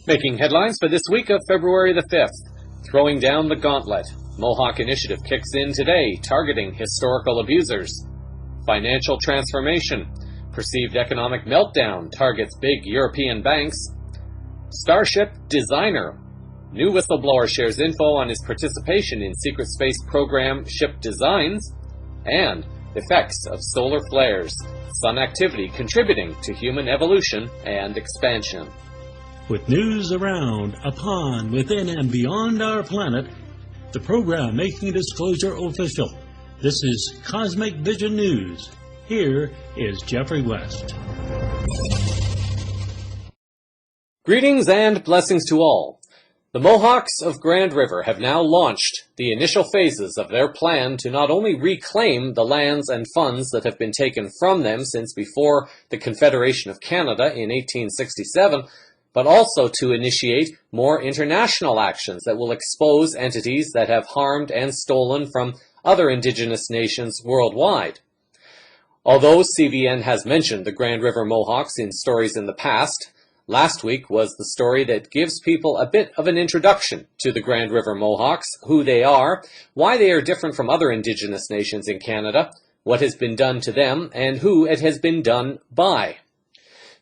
Making headlines for this week of February the 5th. Throwing down the gauntlet. Mohawk initiative kicks in today, targeting historical abusers. Financial transformation. Perceived economic meltdown targets big European banks. Starship designer. New whistleblower shares info on his participation in secret space program ship designs. And effects of solar flares. Sun activity contributing to human evolution and expansion. With news around, upon, within, and beyond our planet, the program making disclosure official. This is Cosmic Vision News. Here is Jeffrey West. Greetings and blessings to all. The Mohawks of Grand River have now launched the initial phases of their plan to not only reclaim the lands and funds that have been taken from them since before the Confederation of Canada in 1867, but also to initiate more international actions that will expose entities that have harmed and stolen from other Indigenous nations worldwide. Although CVN has mentioned the Grand River Mohawks in stories in the past, last week was the story that gives people a bit of an introduction to the Grand River Mohawks, who they are, why they are different from other Indigenous nations in Canada, what has been done to them, and who it has been done by.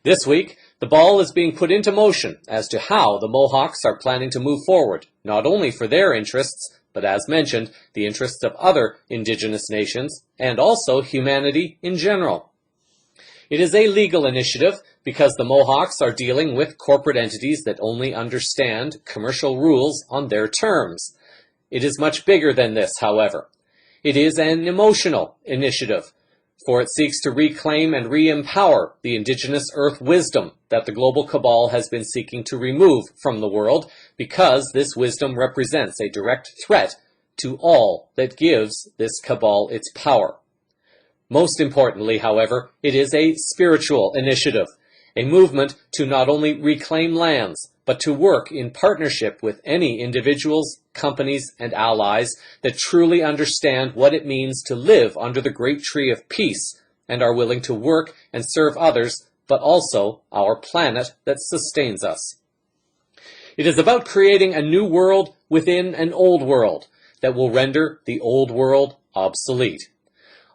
This week, the ball is being put into motion as to how the Mohawks are planning to move forward, not only for their interests, but as mentioned, the interests of other Indigenous nations, and also humanity in general. It is a legal initiative because the Mohawks are dealing with corporate entities that only understand commercial rules on their terms. It is much bigger than this, however. It is an emotional initiative, for it seeks to reclaim and re-empower the Indigenous Earth wisdom that the global cabal has been seeking to remove from the world, because this wisdom represents a direct threat to all that gives this cabal its power. Most importantly, however, it is a spiritual initiative, a movement to not only reclaim lands, but to work in partnership with any individuals, companies, and allies that truly understand what it means to live under the great tree of peace and are willing to work and serve others, but also our planet that sustains us. It is about creating a new world within an old world that will render the old world obsolete.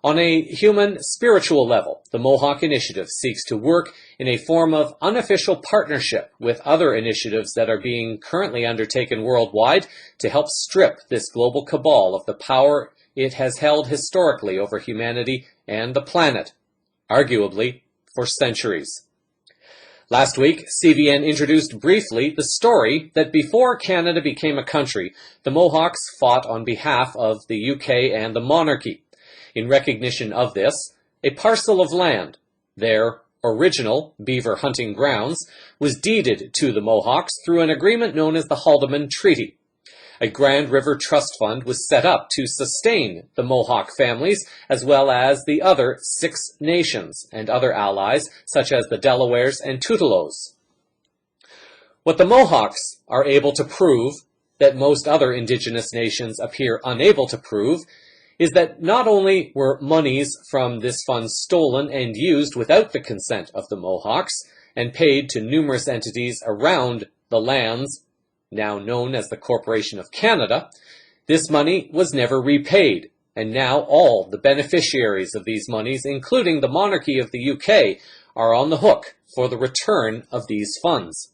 On a human spiritual level, the Mohawk Initiative seeks to work in a form of unofficial partnership with other initiatives that are being currently undertaken worldwide to help strip this global cabal of the power it has held historically over humanity and the planet, arguably for centuries. Last week, CVN introduced briefly the story that before Canada became a country, the Mohawks fought on behalf of the UK and the monarchy. In recognition of this, a parcel of land, their original beaver hunting grounds, was deeded to the Mohawks through an agreement known as the Haldimand Treaty. A Grand River Trust Fund was set up to sustain the Mohawk families, as well as the other 6 nations and other allies, such as the Delawares and Tutelos. What the Mohawks are able to prove, that most other Indigenous nations appear unable to prove, is that not only were monies from this fund stolen and used without the consent of the Mohawks and paid to numerous entities around the lands, now known as the Corporation of Canada, this money was never repaid, and now all the beneficiaries of these monies, including the monarchy of the UK, are on the hook for the return of these funds.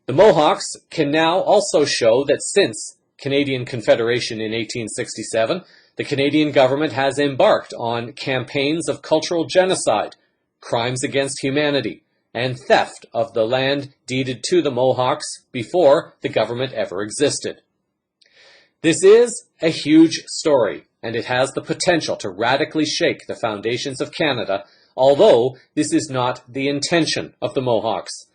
The Mohawks can now also show that since Canadian Confederation in 1867, the Canadian government has embarked on campaigns of cultural genocide, crimes against humanity, and theft of the land deeded to the Mohawks before the government ever existed. This is a huge story, and it has the potential to radically shake the foundations of Canada, although this is not the intention of the Mohawks.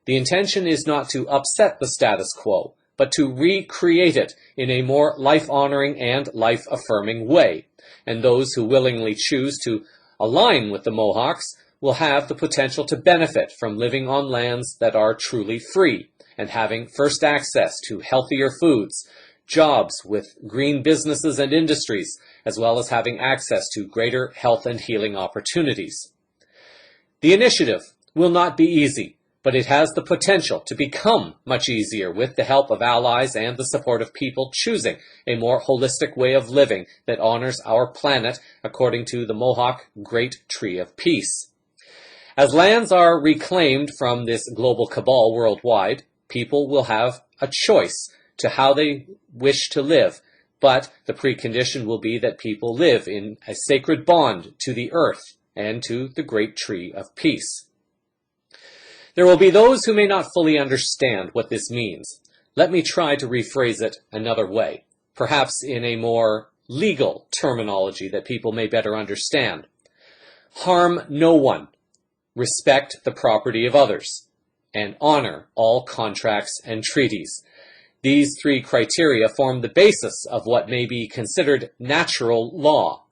The intention is not to upset the status quo, but to recreate it in a more life-honoring and life-affirming way. And those who willingly choose to align with the Mohawks will have the potential to benefit from living on lands that are truly free, and having first access to healthier foods, jobs with green businesses and industries, as well as having access to greater health and healing opportunities. The initiative will not be easy, but it has the potential to become much easier with the help of allies and the support of people choosing a more holistic way of living that honors our planet according to the Mohawk Great Tree of Peace. As lands are reclaimed from this global cabal worldwide, people will have a choice to how they wish to live, but the precondition will be that people live in a sacred bond to the earth and to the Great Tree of Peace. There will be those who may not fully understand what this means. Let me try to rephrase it another way, perhaps in a more legal terminology that people may better understand. Harm no one, respect the property of others, and honor all contracts and treaties. These three criteria form the basis of what may be considered natural law.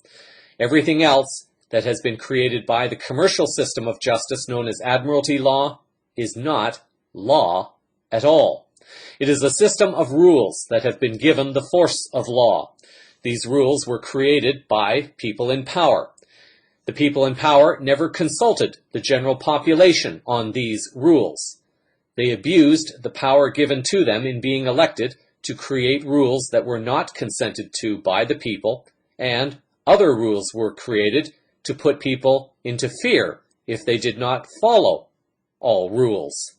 Everything else that has been created by the commercial system of justice known as admiralty law is not law at all. It is a system of rules that have been given the force of law. These rules were created by people in power. The people in power never consulted the general population on these rules. They abused the power given to them in being elected to create rules that were not consented to by the people, and other rules were created to put people into fear if they did not follow all rules.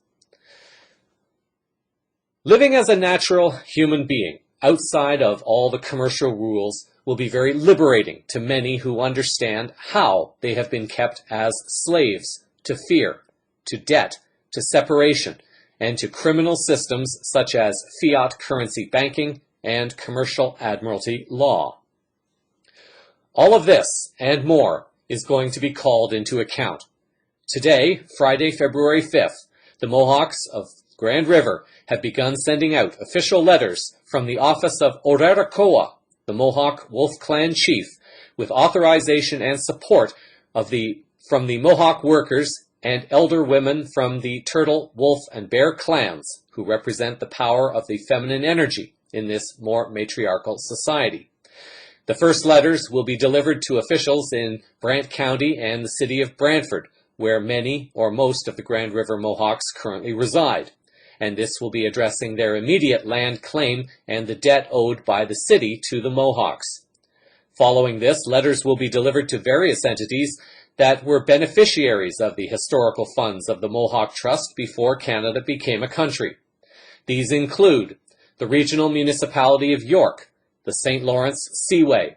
Living as a natural human being outside of all the commercial rules will be very liberating to many who understand how they have been kept as slaves to fear, to debt, to separation, and to criminal systems such as fiat currency banking and commercial admiralty law. All of this and more is going to be called into account. Today, Friday, February 5th, the Mohawks of Grand River have begun sending out official letters from the office of Orerakoa, the Mohawk Wolf Clan chief, with authorization and support from the Mohawk workers and elder women from the Turtle, Wolf, and Bear clans, who represent the power of the feminine energy in this more matriarchal society. The first letters will be delivered to officials in Brant County and the city of Brantford, where many or most of the Grand River Mohawks currently reside, and this will be addressing their immediate land claim and the debt owed by the city to the Mohawks. Following this, letters will be delivered to various entities that were beneficiaries of the historical funds of the Mohawk Trust before Canada became a country. These include the Regional Municipality of York, the St. Lawrence Seaway,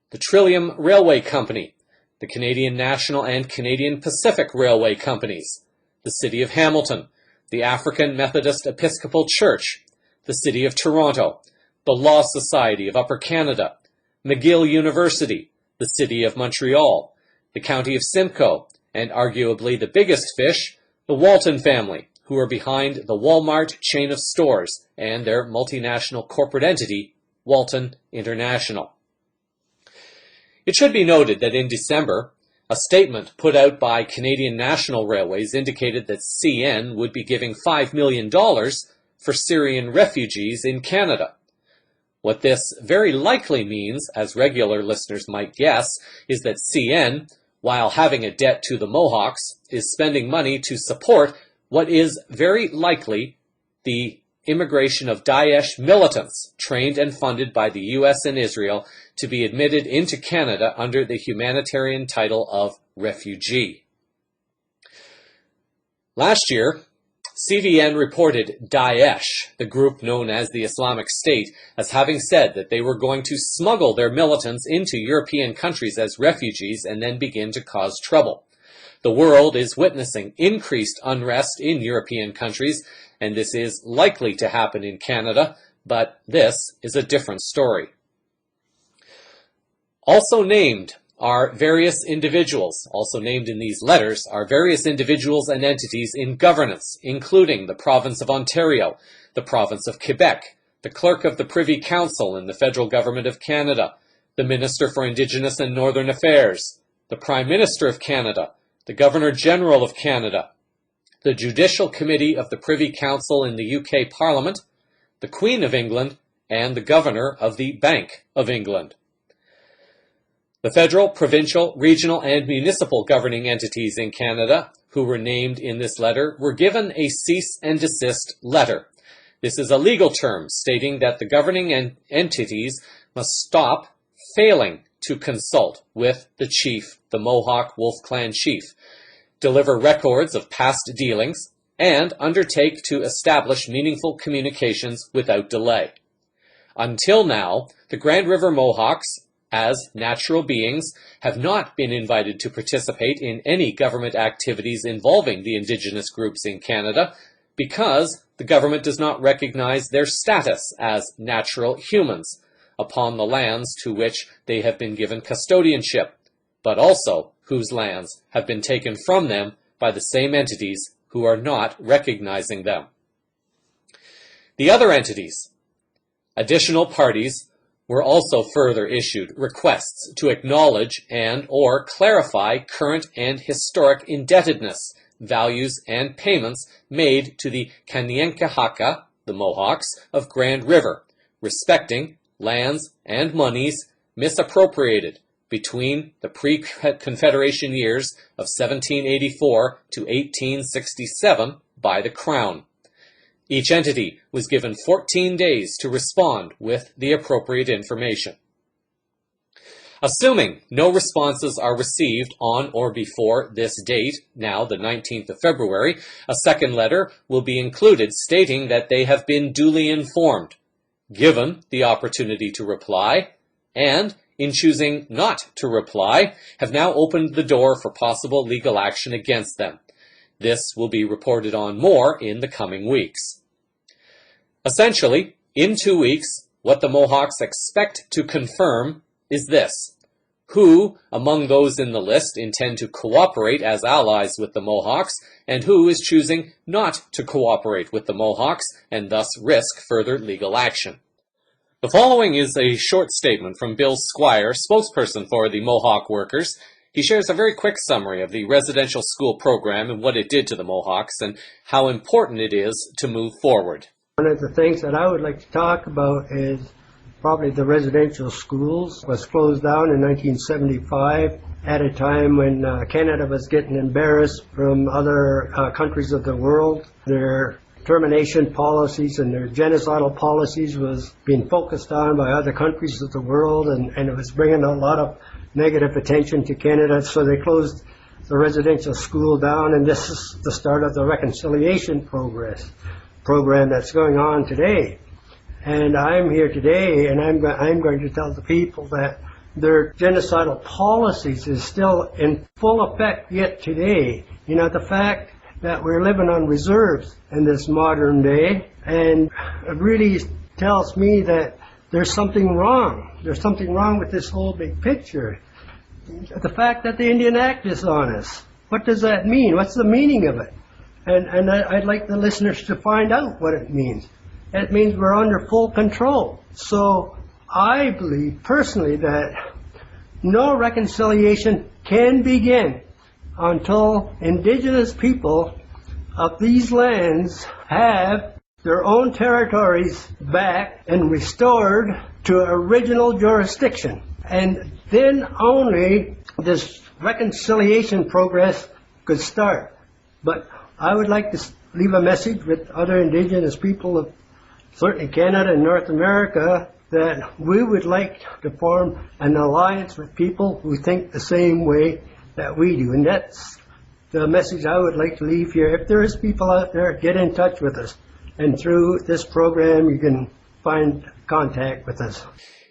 the Trillium Railway Company, the Canadian National and Canadian Pacific Railway Companies, the City of Hamilton, the African Methodist Episcopal Church, the City of Toronto, the Law Society of Upper Canada, McGill University, the City of Montreal, the County of Simcoe, and arguably the biggest fish, the Walton family, who are behind the Walmart chain of stores and their multinational corporate entity, Walton International. It should be noted that in December, a statement put out by Canadian National Railways indicated that CN would be giving $5 million for Syrian refugees in Canada. What this very likely means, as regular listeners might guess, is that CN, while having a debt to the Mohawks, is spending money to support what is very likely the immigration of Daesh militants trained and funded by the U.S. and Israel to be admitted into Canada under the humanitarian title of refugee. Last year, CVN reported Daesh, the group known as the Islamic State, as having said that they were going to smuggle their militants into European countries as refugees and then begin to cause trouble. The world is witnessing increased unrest in European countries, and this is likely to happen in Canada, but this is a different story. Also named are various individuals, also named in these letters, are various individuals and entities in governance, including the Province of Ontario, the Province of Quebec, the Clerk of the Privy Council in the Federal Government of Canada, the Minister for Indigenous and Northern Affairs, the Prime Minister of Canada, the Governor-General of Canada, the Judicial Committee of the Privy Council in the UK Parliament, the Queen of England, and the Governor of the Bank of England. The federal, provincial, regional, and municipal governing entities in Canada who were named in this letter were given a cease and desist letter. This is a legal term stating that the governing entities must stop failing to consult with the chief, the Mohawk Wolf Clan chief, deliver records of past dealings, and undertake to establish meaningful communications without delay. Until now, the Grand River Mohawks, as natural beings, have not been invited to participate in any government activities involving the Indigenous groups in Canada because the government does not recognize their status as natural humans upon the lands to which they have been given custodianship, but also whose lands have been taken from them by the same entities who are not recognizing them. The other entities, additional parties, were also further issued requests to acknowledge and or clarify current and historic indebtedness, values, and payments made to the Kanien'kehá:ka, the Mohawks, of Grand River, respecting lands and monies misappropriated between the pre-Confederation years of 1784 to 1867 by the Crown. Each entity was given 14 days to respond with the appropriate information. Assuming no responses are received on or before this date, now the 19th of February, a second letter will be included stating that they have been duly informed, given the opportunity to reply, and, in choosing not to reply, have now opened the door for possible legal action against them. This will be reported on more in the coming weeks. Essentially, in 2 weeks, what the Mohawks expect to confirm is this: who among those in the list intend to cooperate as allies with the Mohawks, and who is choosing not to cooperate with the Mohawks and thus risk further legal action. The following is a short statement from Bill Squire, spokesperson for the Mohawk workers. He shares a very quick summary of the residential school program and what it did to the Mohawks and how important it is to move forward. One of the things that I would like to talk about is probably the residential schools. It was closed down in 1975 at a time when Canada was getting embarrassed from other countries of the world. Their termination policies and their genocidal policies was being focused on by other countries of the world, and it was bringing a lot of negative attention to Canada, so they closed the residential school down, and this is the start of the reconciliation program that's going on today. And I'm here today, and I'm going to tell the people that their genocidal policies is still in full effect yet today. You know, the fact that we're living on reserves in this modern day, and it really tells me that there's something wrong. There's something wrong with this whole big picture. The fact that the Indian Act is on us, what does that mean? What's the meaning of it? And I'd like the listeners to find out what it means. It means we're under full control. So I believe personally that no reconciliation can begin until Indigenous people of these lands have their own territories back and restored to original jurisdiction. And then only this reconciliation progress could start. But I would like to leave a message with other Indigenous people of certainly Canada and North America that we would like to form an alliance with people who think the same way that we do. And that's the message I would like to leave here. If there is people out there, get in touch with us. And through this program, you can find contact with us.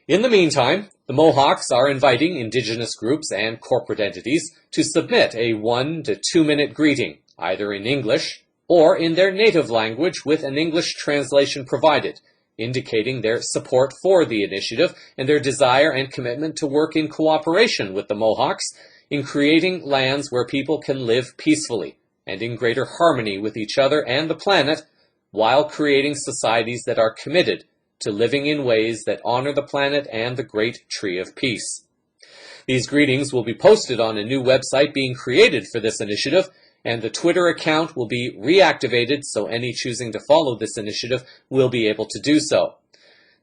In the meantime, the Mohawks are inviting Indigenous groups and corporate entities to submit a 1 to 2 minute greeting, either in English or in their native language with an English translation provided, indicating their support for the initiative and their desire and commitment to work in cooperation with the Mohawks in creating lands where people can live peacefully and in greater harmony with each other and the planet, while creating societies that are committed to living in ways that honor the planet and the great tree of peace. These greetings will be posted on a new website being created for this initiative, and the Twitter account will be reactivated so any choosing to follow this initiative will be able to do so.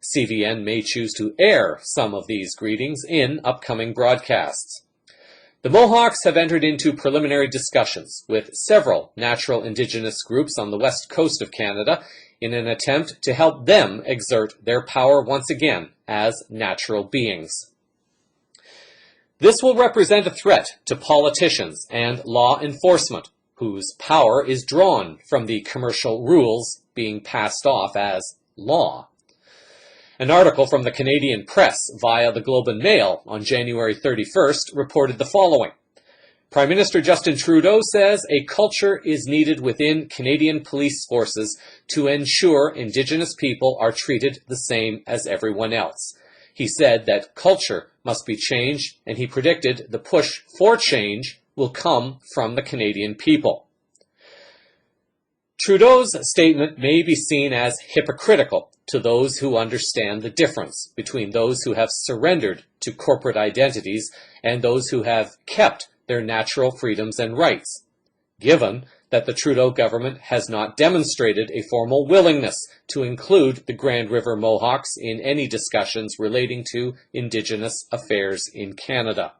CVN may choose to air some of these greetings in upcoming broadcasts. The Mohawks have entered into preliminary discussions with several natural Indigenous groups on the west coast of Canada in an attempt to help them exert their power once again as natural beings. This will represent a threat to politicians and law enforcement, whose power is drawn from the commercial rules being passed off as law. An article from the Canadian Press via the Globe and Mail on January 31st reported the following. Prime Minister Justin Trudeau says a culture is needed within Canadian police forces to ensure Indigenous people are treated the same as everyone else. He said that culture must be changed, and he predicted the push for change will come from the Canadian people. Trudeau's statement may be seen as hypocritical to those who understand the difference between those who have surrendered to corporate identities and those who have kept their natural freedoms and rights, given that the Trudeau government has not demonstrated a formal willingness to include the Grand River Mohawks in any discussions relating to Indigenous affairs in Canada.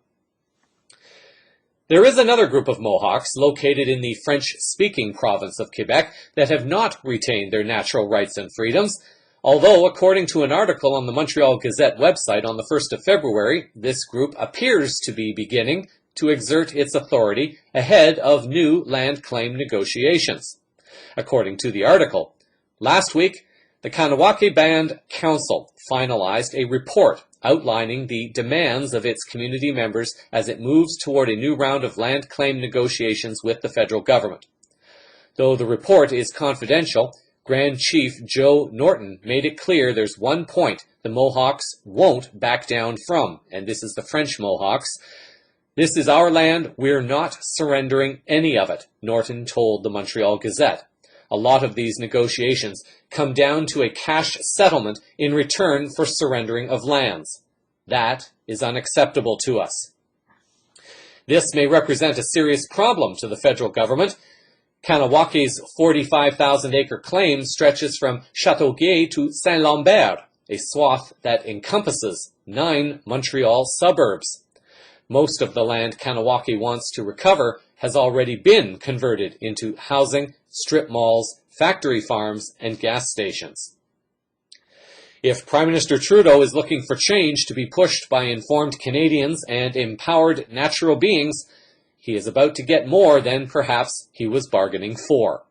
There is another group of Mohawks located in the French-speaking province of Quebec that have not retained their natural rights and freedoms, although, according to an article on the Montreal Gazette website on the 1st of February, this group appears to be beginning to exert its authority ahead of new land claim negotiations. According to the article, last week, the Kahnawake Band Council finalized a report outlining the demands of its community members as it moves toward a new round of land claim negotiations with the federal government. Though the report is confidential, Grand Chief Joe Norton made it clear there's one point the Mohawks won't back down from, and this is the French Mohawks. This is our land. We're not surrendering any of it, Norton told the Montreal Gazette. A lot of these negotiations come down to a cash settlement in return for surrendering of lands. That is unacceptable to us. This may represent a serious problem to the federal government. Kahnawak's 45,000-acre claim stretches from Châteauguay to Saint-Lambert, a swath that encompasses 9 Montreal suburbs. Most of the land Kahnawake wants to recover has already been converted into housing, strip malls, factory farms, and gas stations. If Prime Minister Trudeau is looking for change to be pushed by informed Canadians and empowered natural beings, he is about to get more than perhaps he was bargaining for.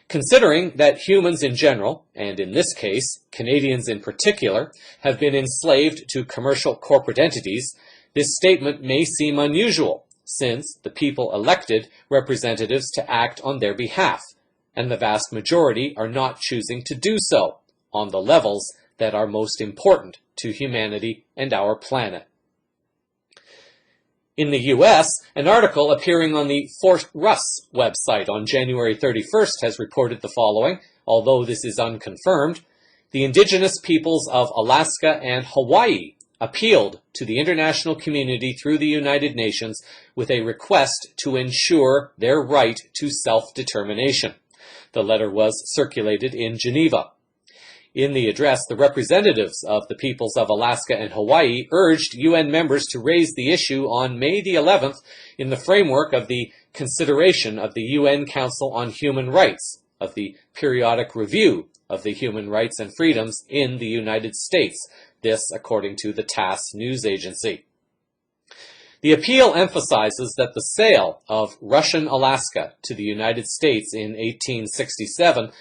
Considering that humans in general, and in this case, Canadians in particular, have been enslaved to commercial corporate entities, this statement may seem unusual, since the people elected representatives to act on their behalf, and the vast majority are not choosing to do so on the levels that are most important to humanity and our planet. In the U.S., an article appearing on the Fort Russ website on January 31st has reported the following, although this is unconfirmed. The Indigenous peoples of Alaska and Hawaii appealed to the international community through the United Nations with a request to ensure their right to self-determination. The letter was circulated in Geneva. In the address, the representatives of the peoples of Alaska and Hawaii urged UN members to raise the issue on May the 11th in the framework of the consideration of the UN Council on Human Rights, of the periodic review of the human rights and freedoms in the United States. This, according to the TASS news agency. The appeal emphasizes that the sale of Russian Alaska to the United States in 1867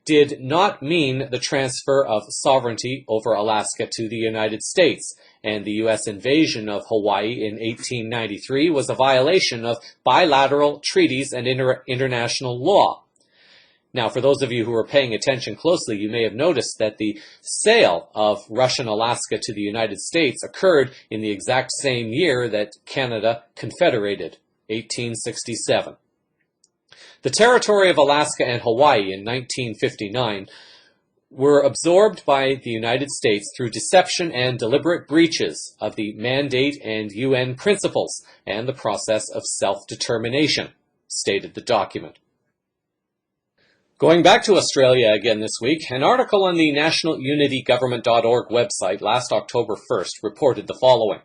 did not mean the transfer of sovereignty over Alaska to the United States, and the U.S. invasion of Hawaii in 1893 was a violation of bilateral treaties and international law. Now, for those of you who are paying attention closely, you may have noticed that the sale of Russian Alaska to the United States occurred in the exact same year that Canada confederated, 1867. The territory of Alaska and Hawaii in 1959 were absorbed by the United States through deception and deliberate breaches of the mandate and UN principles and the process of self-determination. stated the document. Going back to Australia again this week, an article on the nationalunitygovernment.org website last October 1st reported the following.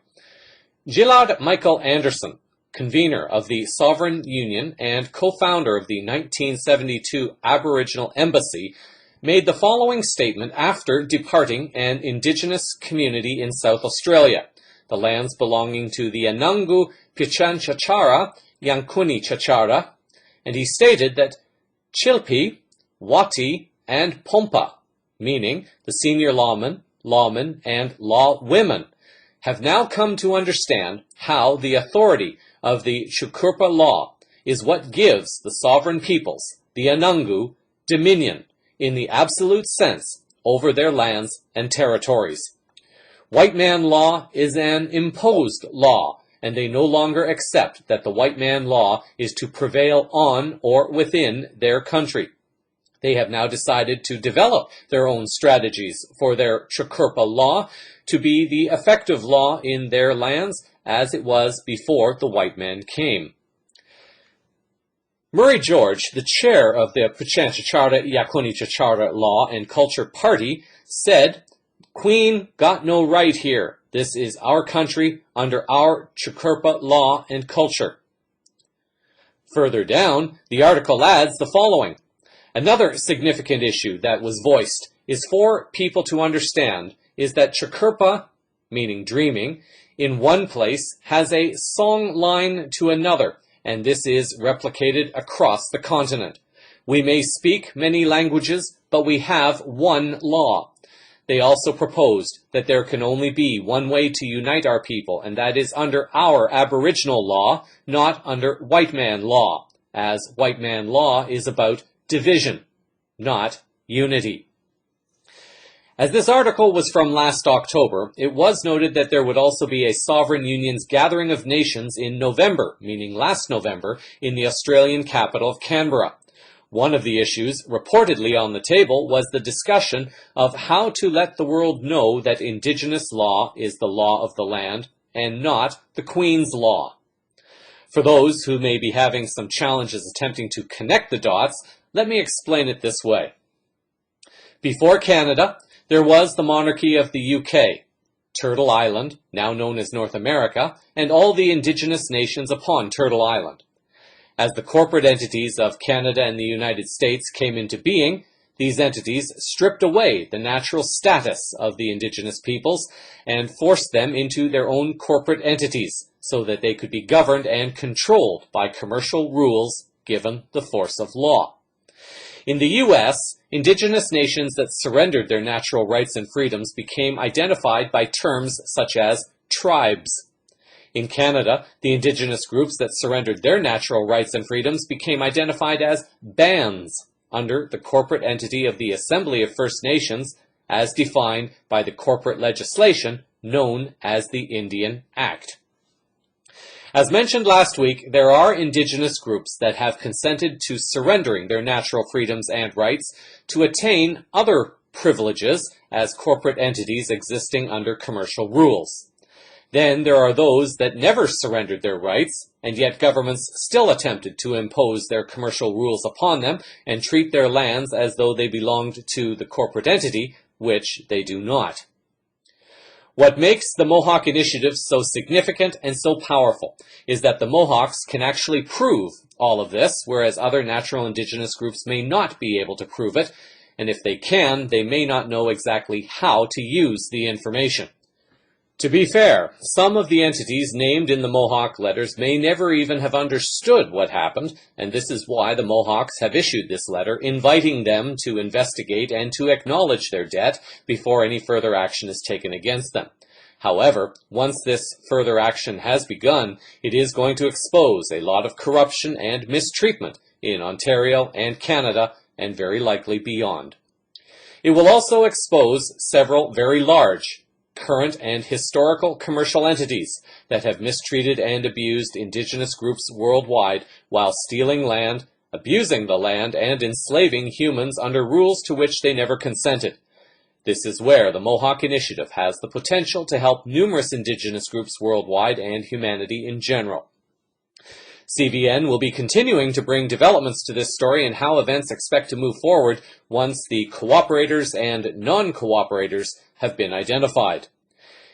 Gillard Michael Anderson, convener of the Sovereign Union and co-founder of the 1972 Aboriginal Embassy, made the following statement after departing an Indigenous community in South Australia, the lands belonging to the Anangu Pichanchachara Yankuni Chachara, and he stated that Chilpi, Wati, and Pompa, meaning the senior lawmen, and law women, have now come to understand how the authority of the Chukurpa law is what gives the sovereign peoples, the Anangu, dominion in the absolute sense over their lands and territories. White man law is an imposed law, and they no longer accept that the white man law is to prevail on or within their country. They have now decided to develop their own strategies for their Chukurpa law to be the effective law in their lands as it was before the white man came. Murray George, the chair of the Pichanchachara Yakuni Chachara Law and Culture Party, said, "Queen got no right here. This is our country under our Chukurpa law and culture." Further down, the article adds the following. Another significant issue that was voiced is for people to understand is that Chukurpa, meaning dreaming, in one place has a song line to another, and this is replicated across the continent. We may speak many languages, but we have one law. They also proposed that there can only be one way to unite our people, and that is under our Aboriginal law, not under white man law, as white man law is about division, not unity. As this article was from last October, it was noted that there would also be a Sovereign Union's Gathering of Nations in November, meaning last November, in the Australian capital of Canberra. One of the issues reportedly on the table was the discussion of how to let the world know that Indigenous law is the law of the land and not the Queen's law. For those who may be having some challenges attempting to connect the dots, let me explain it this way. Before Canada, there was the monarchy of the UK, Turtle Island, now known as North America, and all the Indigenous nations upon Turtle Island. As the corporate entities of Canada and the United States came into being, these entities stripped away the natural status of the Indigenous peoples and forced them into their own corporate entities so that they could be governed and controlled by commercial rules given the force of law. In the U.S., Indigenous nations that surrendered their natural rights and freedoms became identified by terms such as tribes. In Canada, the Indigenous groups that surrendered their natural rights and freedoms became identified as bands under the corporate entity of the Assembly of First Nations as defined by the corporate legislation known as the Indian Act. As mentioned last week, there are Indigenous groups that have consented to surrendering their natural freedoms and rights to attain other privileges as corporate entities existing under commercial rules. Then there are those that never surrendered their rights, and yet governments still attempted to impose their commercial rules upon them and treat their lands as though they belonged to the corporate entity, which they do not. What makes the Mohawk Initiative so significant and so powerful is that the Mohawks can actually prove all of this, whereas other natural Indigenous groups may not be able to prove it, and if they can, they may not know exactly how to use the information. To be fair, some of the entities named in the Mohawk letters may never even have understood what happened, and this is why the Mohawks have issued this letter inviting them to investigate and to acknowledge their debt before any further action is taken against them. However, once this further action has begun, it is going to expose a lot of corruption and mistreatment in Ontario and Canada, and very likely beyond. It will also expose several very large current and historical commercial entities that have mistreated and abused Indigenous groups worldwide while stealing land, abusing the land, and enslaving humans under rules to which they never consented. This is where the Mohawk Initiative has the potential to help numerous Indigenous groups worldwide and humanity in general. CVN will be continuing to bring developments to this story and how events expect to move forward once the cooperators and non-cooperators have been identified.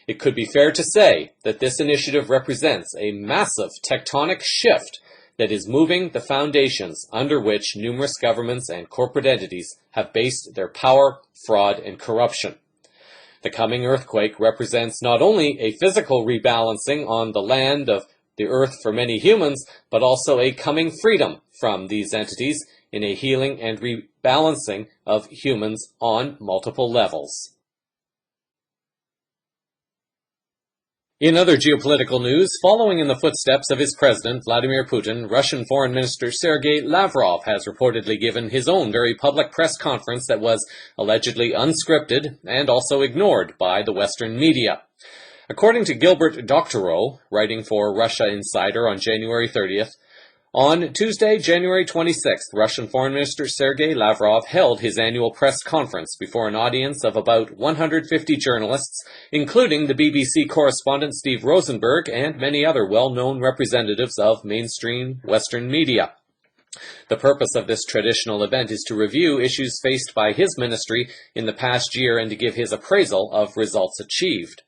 It could be fair to say that this initiative represents a massive tectonic shift that is moving the foundations under which numerous governments and corporate entities have based their power, fraud, and corruption. The coming earthquake represents not only a physical rebalancing on the land of the earth for many humans, but also a coming freedom from these entities in a healing and rebalancing of humans on multiple levels. In other geopolitical news, following in the footsteps of his president, Vladimir Putin, Russian Foreign Minister Sergei Lavrov has reportedly given his own very public press conference that was allegedly unscripted and also ignored by the Western media. According to Gilbert Doctorow, writing for Russia Insider on January 30th, on Tuesday, January 26th, Russian Foreign Minister Sergei Lavrov held his annual press conference before an audience of about 150 journalists, including the BBC correspondent Steve Rosenberg and many other well-known representatives of mainstream Western media. The purpose of this traditional event is to review issues faced by his ministry in the past year and to give his appraisal of results achieved.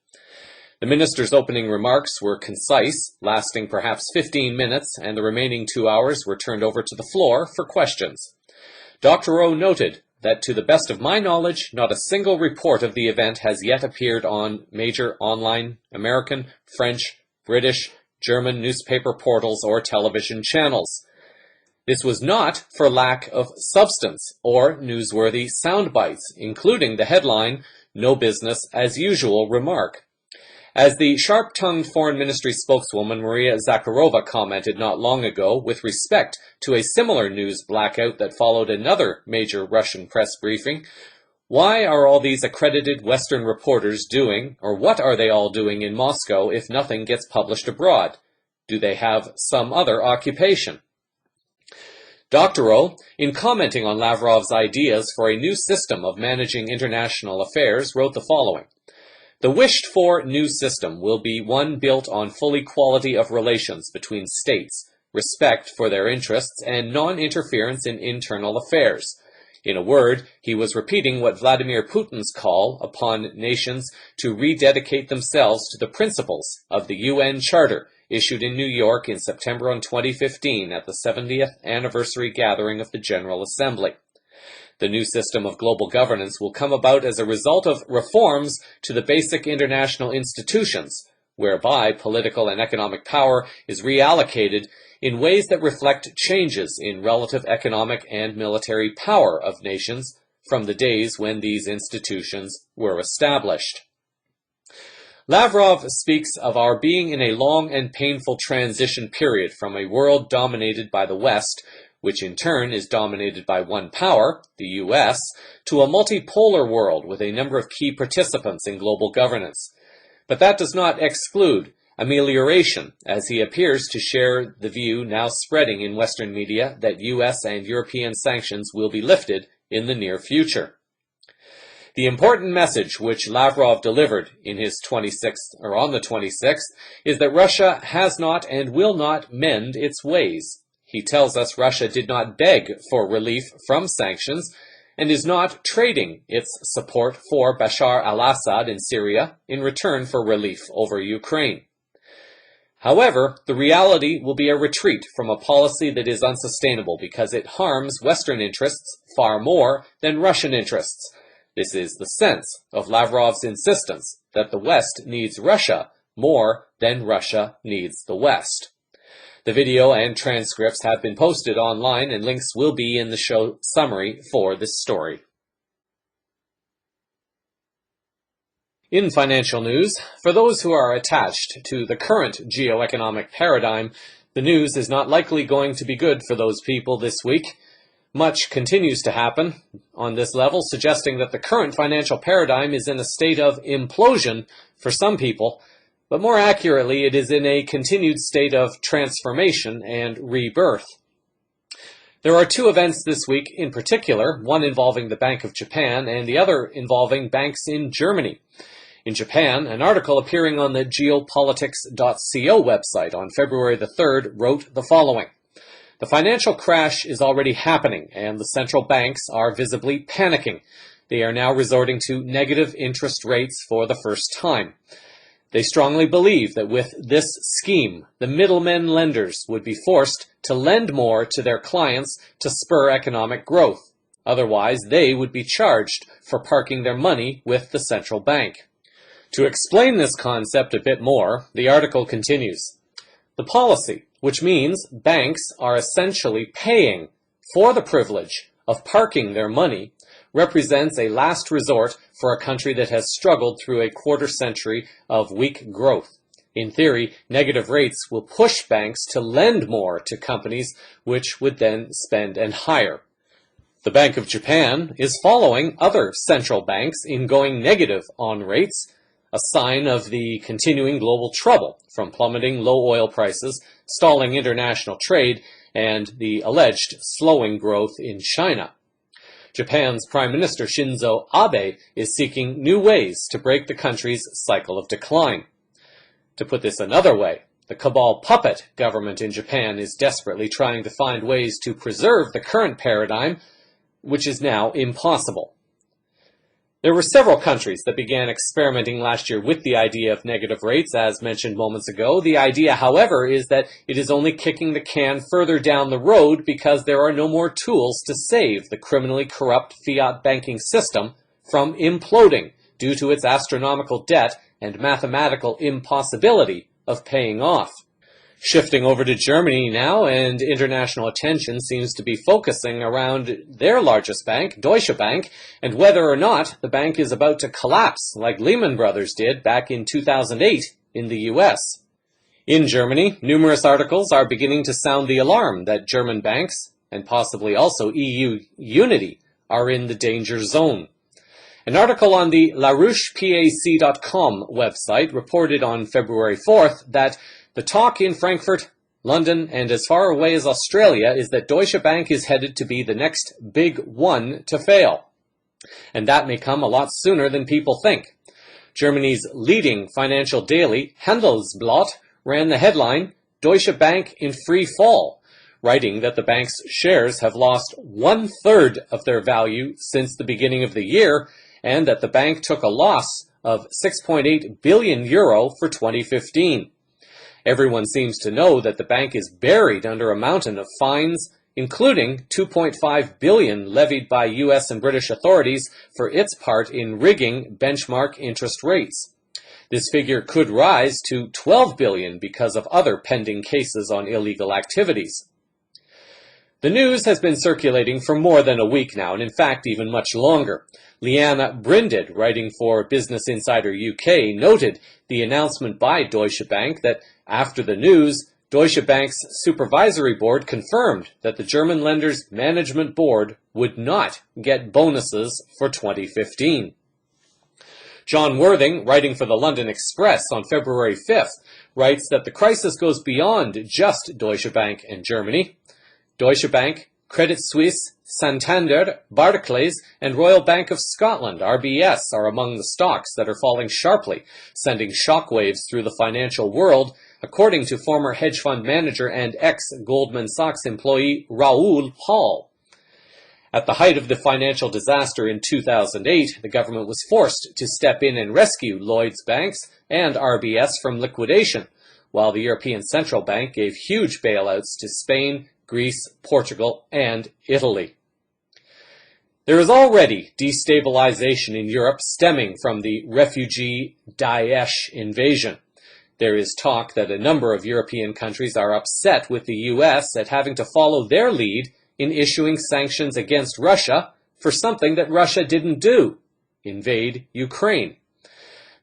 The minister's opening remarks were concise, lasting perhaps 15 minutes, and the remaining 2 hours were turned over to the floor for questions. Doctorow noted that, to the best of my knowledge, not a single report of the event has yet appeared on major online American, French, British, German newspaper portals or television channels. This was not for lack of substance or newsworthy sound bites, including the headline, "No business as usual" remark. As the sharp-tongued Foreign Ministry spokeswoman Maria Zakharova commented not long ago with respect to a similar news blackout that followed another major Russian press briefing, why are all these accredited Western reporters doing, or what are they all doing in Moscow if nothing gets published abroad? Do they have some other occupation? Doctorow, in commenting on Lavrov's ideas for a new system of managing international affairs, wrote the following. The wished-for new system will be one built on full equality of relations between states, respect for their interests, and non-interference in internal affairs. In a word, he was repeating what Vladimir Putin's call upon nations to rededicate themselves to the principles of the UN Charter, issued in New York in September 2015 at the 70th anniversary gathering of the General Assembly. The new system of global governance will come about as a result of reforms to the basic international institutions, whereby political and economic power is reallocated in ways that reflect changes in relative economic and military power of nations from the days when these institutions were established. Lavrov speaks of our being in a long and painful transition period from a world dominated by the West, which in turn is dominated by one power, the U.S., to a multipolar world with a number of key participants in global governance. But that does not exclude amelioration, as he appears to share the view now spreading in Western media that U.S. and European sanctions will be lifted in the near future. The important message which Lavrov delivered in his on the 26th is that Russia has not and will not mend its ways. He tells us Russia did not beg for relief from sanctions and is not trading its support for Bashar al-Assad in Syria in return for relief over Ukraine. However, the reality will be a retreat from a policy that is unsustainable because it harms Western interests far more than Russian interests. This is the sense of Lavrov's insistence that the West needs Russia more than Russia needs the West. The video and transcripts have been posted online, and links will be in the show summary for this story. In financial news, for those who are attached to the current geoeconomic paradigm, the news is not likely going to be good for those people this week. Much continues to happen on this level, suggesting that the current financial paradigm is in a state of implosion for some people, but more accurately, it is in a continued state of transformation and rebirth. There are two events this week in particular, one involving the Bank of Japan and the other involving banks in Germany. In Japan, an article appearing on the Geopolitics.co website on February the 3rd wrote the following. The financial crash is already happening, and the central banks are visibly panicking. They are now resorting to negative interest rates for the first time. They strongly believe that with this scheme, the middlemen lenders would be forced to lend more to their clients to spur economic growth. Otherwise, they would be charged for parking their money with the central bank. To explain this concept a bit more, the article continues. The policy, which means banks are essentially paying for the privilege of parking their money, represents a last resort for a country that has struggled through a quarter century of weak growth. In theory, negative rates will push banks to lend more to companies, which would then spend and hire. The Bank of Japan is following other central banks in going negative on rates, a sign of the continuing global trouble from plummeting low oil prices, stalling international trade, and the alleged slowing growth in China. Japan's Prime Minister Shinzo Abe is seeking new ways to break the country's cycle of decline. To put this another way, the cabal puppet government in Japan is desperately trying to find ways to preserve the current paradigm, which is now impossible. There were several countries that began experimenting last year with the idea of negative rates, as mentioned moments ago. The idea, however, is that it is only kicking the can further down the road because there are no more tools to save the criminally corrupt fiat banking system from imploding due to its astronomical debt and mathematical impossibility of paying off. Shifting over to Germany now, and international attention seems to be focusing around their largest bank, Deutsche Bank, and whether or not the bank is about to collapse like Lehman Brothers did back in 2008 in the US. In Germany, numerous articles are beginning to sound the alarm that German banks, and possibly also EU unity, are in the danger zone. An article on the larouchepac.com website reported on February 4th that the talk in Frankfurt, London, and as far away as Australia is that Deutsche Bank is headed to be the next big one to fail. And that may come a lot sooner than people think. Germany's leading financial daily, Handelsblatt, ran the headline, Deutsche Bank in free fall, writing that the bank's shares have lost 1/3 of their value since the beginning of the year, and that the bank took a loss of €6.8 billion for 2015. Everyone seems to know that the bank is buried under a mountain of fines, including $2.5 billion levied by U.S. and British authorities for its part in rigging benchmark interest rates. This figure could rise to $12 billion because of other pending cases on illegal activities. The news has been circulating for more than a week now, and in fact even much longer. Leanna Brinded, writing for Business Insider UK, noted the announcement by Deutsche Bank that after the news, Deutsche Bank's supervisory board confirmed that the German lender's management board would not get bonuses for 2015. John Worthing, writing for the London Express on February 5th, writes that the crisis goes beyond just Deutsche Bank and Germany. Deutsche Bank, Credit Suisse, Santander, Barclays, and Royal Bank of Scotland, RBS, are among the stocks that are falling sharply, sending shockwaves through the financial world, according to former hedge fund manager and ex-Goldman Sachs employee Raoul Pal. At the height of the financial disaster in 2008, the government was forced to step in and rescue Lloyds banks and RBS from liquidation, while the European Central Bank gave huge bailouts to Spain, Greece, Portugal, and Italy. There is already destabilization in Europe stemming from the refugee Daesh invasion. There is talk that a number of European countries are upset with the US at having to follow their lead in issuing sanctions against Russia for something that Russia didn't do, invade Ukraine.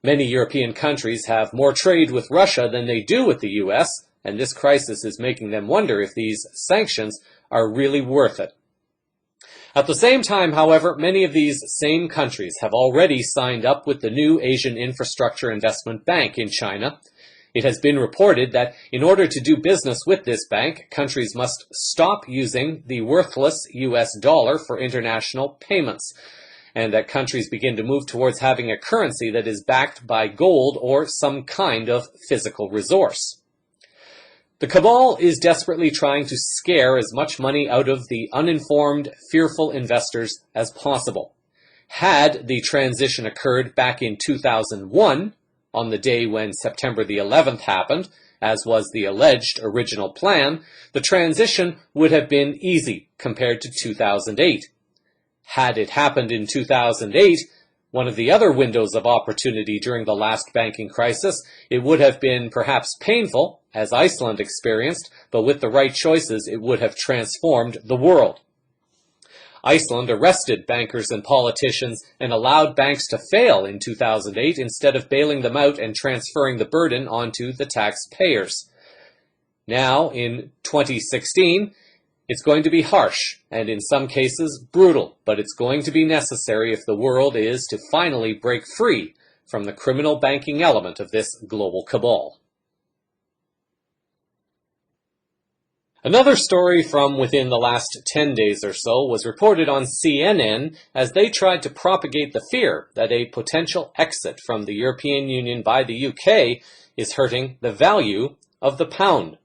Many European countries have more trade with Russia than they do with the US, and this crisis is making them wonder if these sanctions are really worth it. At the same time, however, many of these same countries have already signed up with the new Asian Infrastructure Investment Bank in China. It has been reported that in order to do business with this bank, countries must stop using the worthless US dollar for international payments. and that countries begin to move towards having a currency that is backed by gold or some kind of physical resource. The cabal is desperately trying to scare as much money out of the uninformed, fearful investors as possible. Had the transition occurred back in 2001, on the day when September the 11th happened, as was the alleged original plan, the transition would have been easy compared to 2008. Had it happened in 2008, one of the other windows of opportunity during the last banking crisis, it would have been perhaps painful, as Iceland experienced, but with the right choices, it would have transformed the world. Iceland arrested bankers and politicians and allowed banks to fail in 2008 instead of bailing them out and transferring the burden onto the taxpayers. Now, in 2016, it's going to be harsh and in some cases brutal, but it's going to be necessary if the world is to finally break free from the criminal banking element of this global cabal. Another story from within the last 10 days or so was reported on CNN as they tried to propagate the fear that a potential exit from the European Union by the UK is hurting the value of the pound.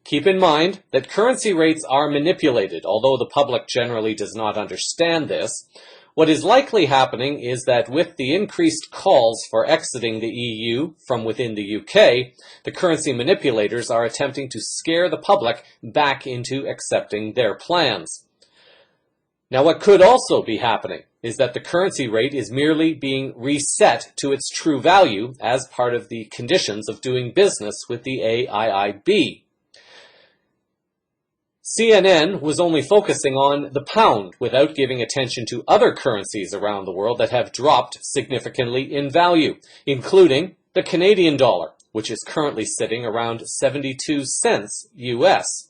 Keep in mind that currency rates are manipulated, although the public generally does not understand this. What is likely happening is that with the increased calls for exiting the EU from within the UK, the currency manipulators are attempting to scare the public back into accepting their plans. Now, what could also be happening is that the currency rate is merely being reset to its true value as part of the conditions of doing business with the AIIB. CNN was only focusing on the pound without giving attention to other currencies around the world that have dropped significantly in value, including the Canadian dollar, which is currently sitting around 72 cents US.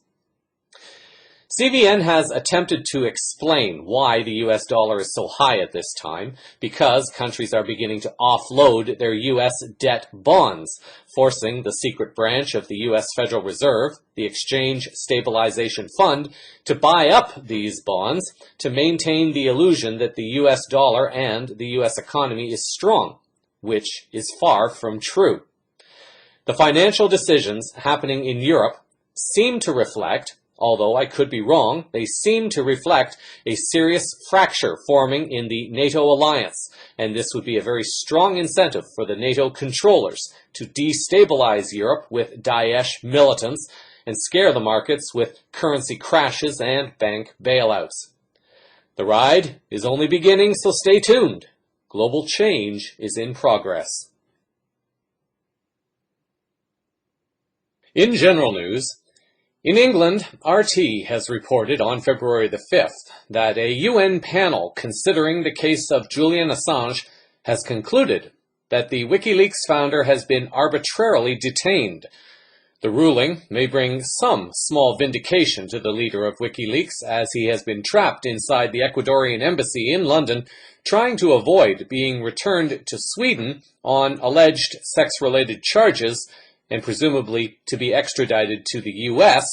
CVN has attempted to explain why the US dollar is so high at this time, because countries are beginning to offload their US debt bonds, forcing the secret branch of the US Federal Reserve, the Exchange Stabilization Fund, to buy up these bonds to maintain the illusion that the US dollar and the US economy is strong, which is far from true. The financial decisions happening in Europe seem to reflect, although I could be wrong, they seem to reflect a serious fracture forming in the NATO alliance, and this would be a very strong incentive for the NATO controllers to destabilize Europe with Daesh militants and scare the markets with currency crashes and bank bailouts. The ride is only beginning, so stay tuned. Global change is in progress. In general news, in England, RT has reported on February the 5th that a UN panel considering the case of Julian Assange has concluded that the WikiLeaks founder has been arbitrarily detained. The ruling may bring some small vindication to the leader of WikiLeaks, as he has been trapped inside the Ecuadorian embassy in London, trying to avoid being returned to Sweden on alleged sex-related charges and presumably to be extradited to the US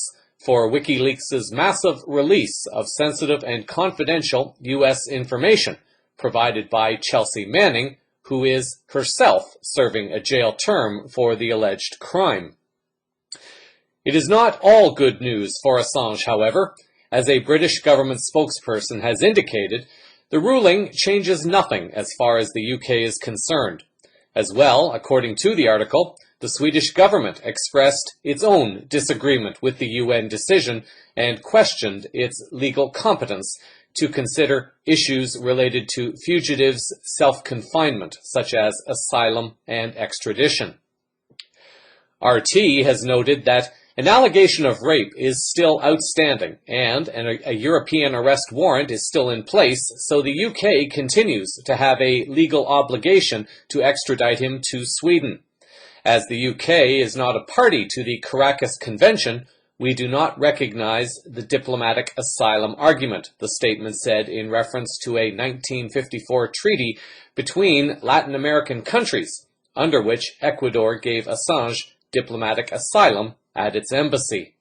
for WikiLeaks' massive release of sensitive and confidential US information provided by Chelsea Manning, who is herself serving a jail term for the alleged crime. It is not all good news for Assange, however. As a British government spokesperson has indicated, the ruling changes nothing as far as the UK is concerned. As well, according to the article, the Swedish government expressed its own disagreement with the UN decision and questioned its legal competence to consider issues related to fugitives' self-confinement, such as asylum and extradition. RT has noted that an allegation of rape is still outstanding and a European arrest warrant is still in place, so the UK continues to have a legal obligation to extradite him to Sweden. As the UK is not a party to the Caracas Convention, we do not recognize the diplomatic asylum argument, the statement said in reference to a 1954 treaty between Latin American countries, under which Ecuador gave Assange diplomatic asylum at its embassy.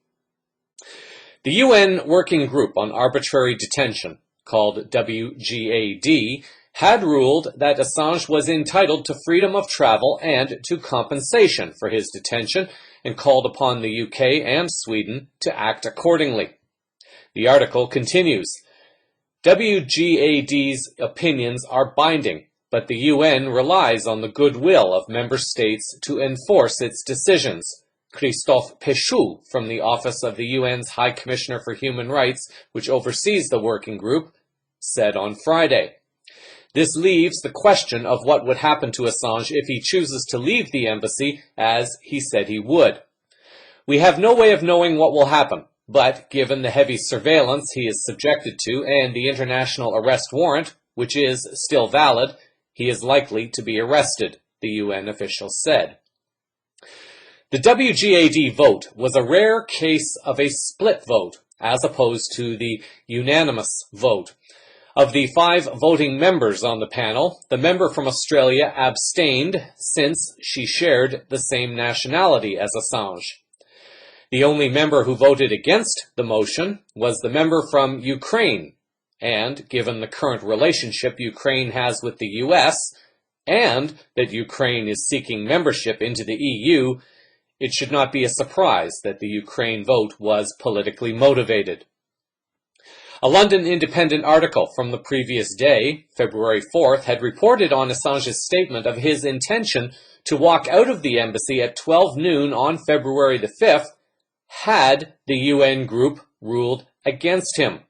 The UN Working Group on Arbitrary Detention, called WGAD, had ruled that Assange was entitled to freedom of travel and to compensation for his detention, and called upon the UK and Sweden to act accordingly. The article continues, WGAD's opinions are binding, but the UN relies on the goodwill of member states to enforce its decisions. Christophe Péchou from the Office of the UN's High Commissioner for Human Rights, which oversees the working group, said on Friday. This leaves the question of what would happen to Assange if he chooses to leave the embassy, as he said he would. We have no way of knowing what will happen, but given the heavy surveillance he is subjected to and the international arrest warrant, which is still valid, he is likely to be arrested, the UN official said. The WGAD vote was a rare case of a split vote, as opposed to the unanimous vote. Of the 5 voting members on the panel, the member from Australia abstained since she shared the same nationality as Assange. The only member who voted against the motion was the member from Ukraine, and given the current relationship Ukraine has with the US, and that Ukraine is seeking membership into the EU, it should not be a surprise that the Ukraine vote was politically motivated. A London Independent article from the previous day, February 4th, had reported on Assange's statement of his intention to walk out of the embassy at 12 noon on February the 5th, had the UN group ruled against him.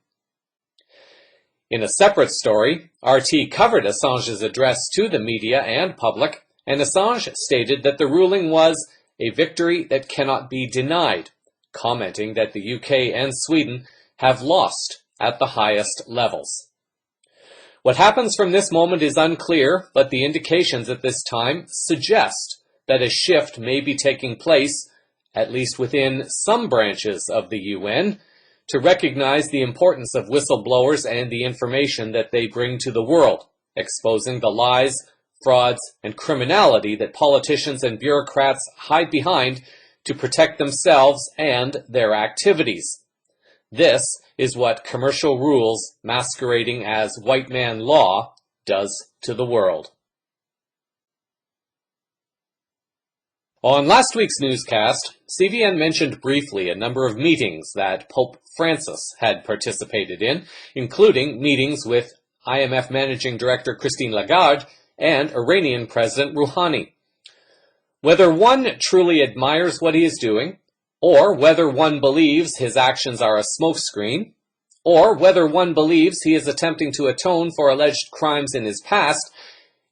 In a separate story, RT covered Assange's address to the media and public, and Assange stated that the ruling was a victory that cannot be denied, commenting that the UK and Sweden have lost at the highest levels. What happens from this moment is unclear, but the indications at this time suggest that a shift may be taking place, at least within some branches of the UN, to recognize the importance of whistleblowers and the information that they bring to the world, exposing the lies, frauds, and criminality that politicians and bureaucrats hide behind to protect themselves and their activities. This is what commercial rules masquerading as white man law does to the world. On last week's newscast, CVN mentioned briefly a number of meetings that Pope Francis had participated in, including meetings with IMF Managing Director Christine Lagarde and Iranian President Rouhani. Whether one truly admires what he is doing, or whether one believes his actions are a smokescreen, or whether one believes he is attempting to atone for alleged crimes in his past,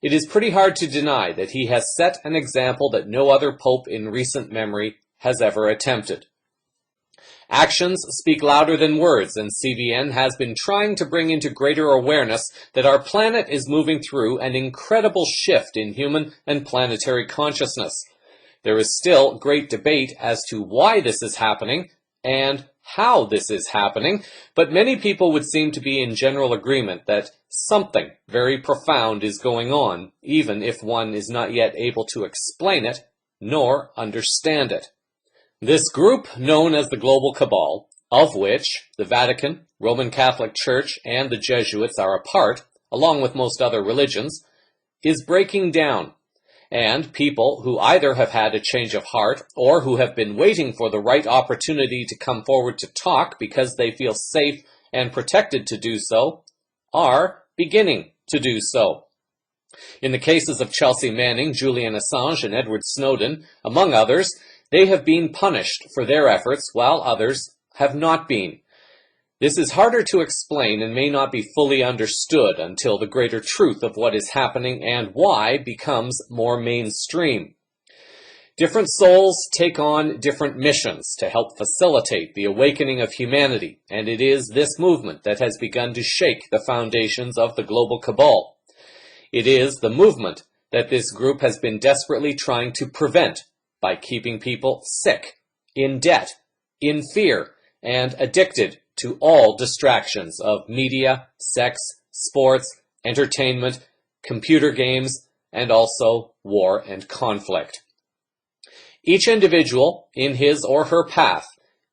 it is pretty hard to deny that he has set an example that no other pope in recent memory has ever attempted. Actions speak louder than words, and CVN has been trying to bring into greater awareness that our planet is moving through an incredible shift in human and planetary consciousness. There is still great debate as to why this is happening and how this is happening, but many people would seem to be in general agreement that something very profound is going on, even if one is not yet able to explain it nor understand it. This group, known as the Global Cabal, of which the Vatican, Roman Catholic Church, and the Jesuits are a part, along with most other religions, is breaking down, and people who either have had a change of heart or who have been waiting for the right opportunity to come forward to talk because they feel safe and protected to do so, are beginning to do so. In the cases of Chelsea Manning, Julian Assange, and Edward Snowden, among others, they have been punished for their efforts while others have not been. This is harder to explain and may not be fully understood until the greater truth of what is happening and why becomes more mainstream. Different souls take on different missions to help facilitate the awakening of humanity, and it is this movement that has begun to shake the foundations of the global cabal. It is the movement that this group has been desperately trying to prevent by keeping people sick, in debt, in fear, and addicted to all distractions of media, sex, sports, entertainment, computer games, and also war and conflict. Each individual, in his or her path,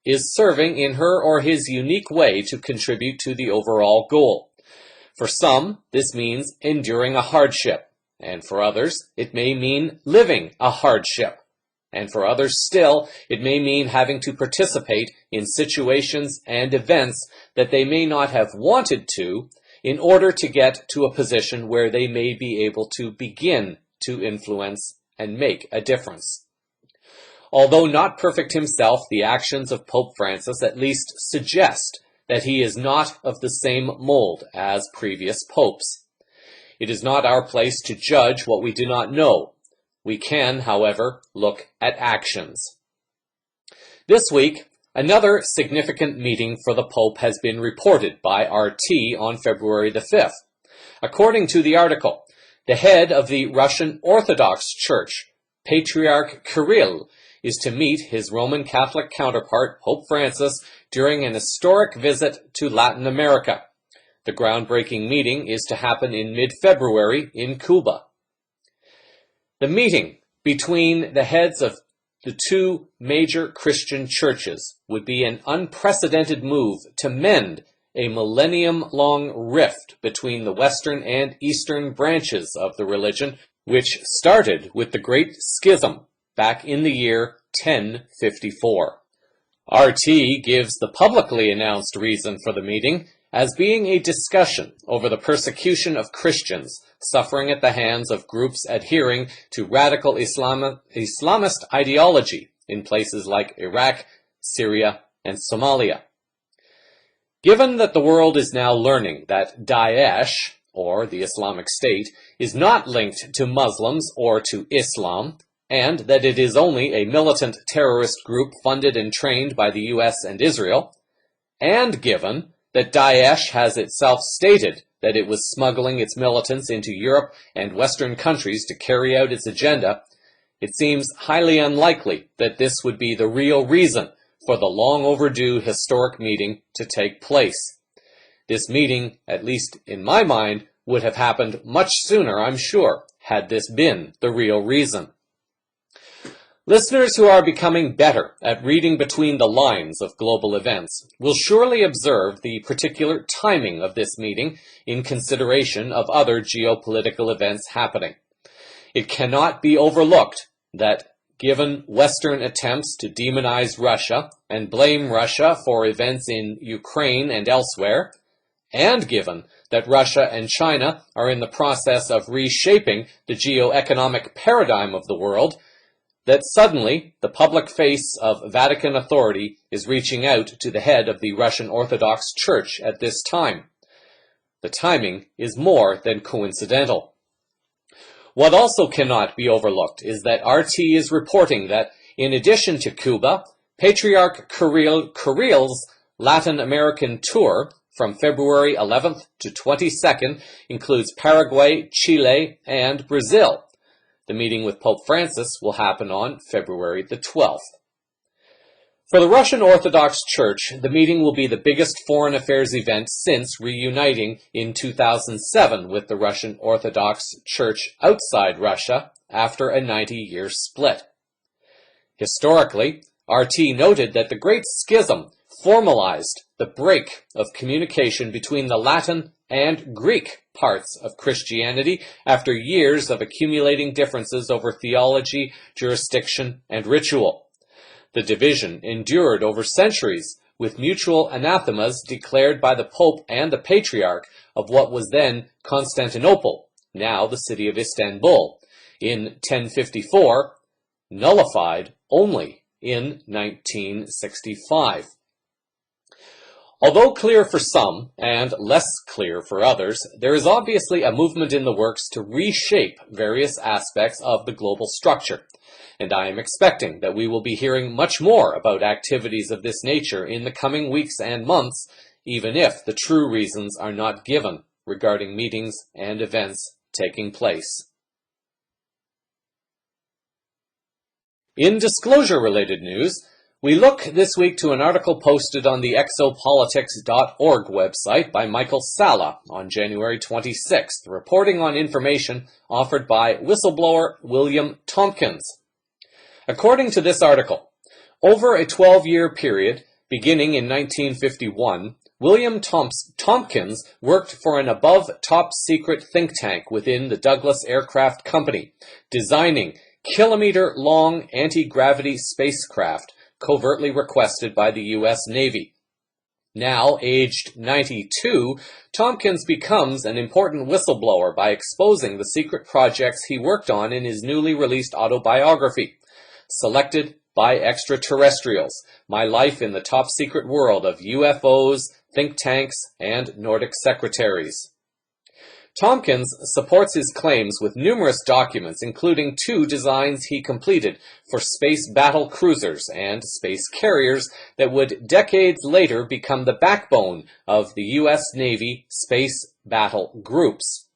is serving in her or his unique way to contribute to the overall goal. For some, this means enduring a hardship, and for others, it may mean living a hardship. And for others still, it may mean having to participate in situations and events that they may not have wanted to in order to get to a position where they may be able to begin to influence and make a difference. Although not perfect himself, the actions of Pope Francis at least suggest that he is not of the same mold as previous popes. It is not our place to judge what we do not know. We can, however, look at actions. This week, another significant meeting for the Pope has been reported by RT on February the 5th. According to the article, the head of the Russian Orthodox Church, Patriarch Kirill, is to meet his Roman Catholic counterpart, Pope Francis, during an historic visit to Latin America. The groundbreaking meeting is to happen in mid-February in Cuba. The meeting between the heads of the two major Christian churches would be an unprecedented move to mend a millennium-long rift between the Western and Eastern branches of the religion, which started with the Great Schism back in the year 1054. RT gives the publicly announced reason for the meeting as being a discussion over the persecution of Christians suffering at the hands of groups adhering to radical Islamist ideology in places like Iraq, Syria, and Somalia. Given that the world is now learning that Daesh, or the Islamic State, is not linked to Muslims or to Islam, and that it is only a militant terrorist group funded and trained by the US and Israel, and given that Daesh has itself stated that it was smuggling its militants into Europe and Western countries to carry out its agenda, it seems highly unlikely that this would be the real reason for the long overdue historic meeting to take place. This meeting, at least in my mind, would have happened much sooner, I'm sure, had this been the real reason. Listeners who are becoming better at reading between the lines of global events will surely observe the particular timing of this meeting in consideration of other geopolitical events happening. It cannot be overlooked that, given Western attempts to demonize Russia and blame Russia for events in Ukraine and elsewhere, and given that Russia and China are in the process of reshaping the geoeconomic paradigm of the world, that suddenly the public face of Vatican authority is reaching out to the head of the Russian Orthodox Church at this time. The timing is more than coincidental. What also cannot be overlooked is that RT is reporting that, in addition to Cuba, Patriarch Kirill's Latin American tour from February 11th to 22nd includes Paraguay, Chile, and Brazil. The meeting with Pope Francis will happen on February the 12th. For the Russian Orthodox Church, the meeting will be the biggest foreign affairs event since reuniting in 2007 with the Russian Orthodox Church outside Russia after a 90-year split. Historically, RT noted that the Great Schism formalized the break of communication between the Latin and Greek parts of Christianity after years of accumulating differences over theology, jurisdiction, and ritual. The division endured over centuries, with mutual anathemas declared by the Pope and the Patriarch of what was then Constantinople, now the city of Istanbul, in 1054, nullified only in 1965. Although clear for some, and less clear for others, there is obviously a movement in the works to reshape various aspects of the global structure, and I am expecting that we will be hearing much more about activities of this nature in the coming weeks and months, even if the true reasons are not given regarding meetings and events taking place. In disclosure-related news, we look this week to an article posted on the exopolitics.org website by Michael Sala on January 26th, reporting on information offered by whistleblower William Tompkins. According to this article, over a 12-year period, beginning in 1951, William Tompkins worked for an above-top-secret think tank within the Douglas Aircraft Company, designing kilometer-long anti-gravity spacecraft covertly requested by the U.S. Navy. Now, aged 92, Tompkins becomes an important whistleblower by exposing the secret projects he worked on in his newly released autobiography, Selected by Extraterrestrials: My Life in the Top Secret World of UFOs, Think Tanks, and Nordic Secretaries. Tompkins supports his claims with numerous documents, including 2 designs he completed for space battle cruisers and space carriers that would decades later become the backbone of the U.S. Navy space battle groups.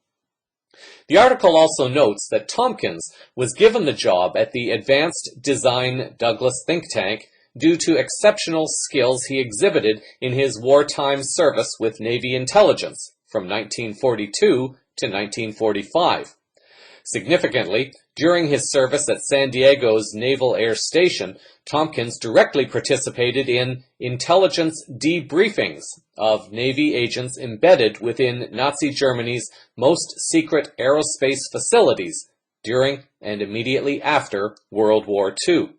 The article also notes that Tompkins was given the job at the Advanced Design Douglas think tank due to exceptional skills he exhibited in his wartime service with Navy intelligence from 1942 to 1945. Significantly, during his service at San Diego's Naval Air Station, Tompkins directly participated in intelligence debriefings of Navy agents embedded within Nazi Germany's most secret aerospace facilities during and immediately after World War II.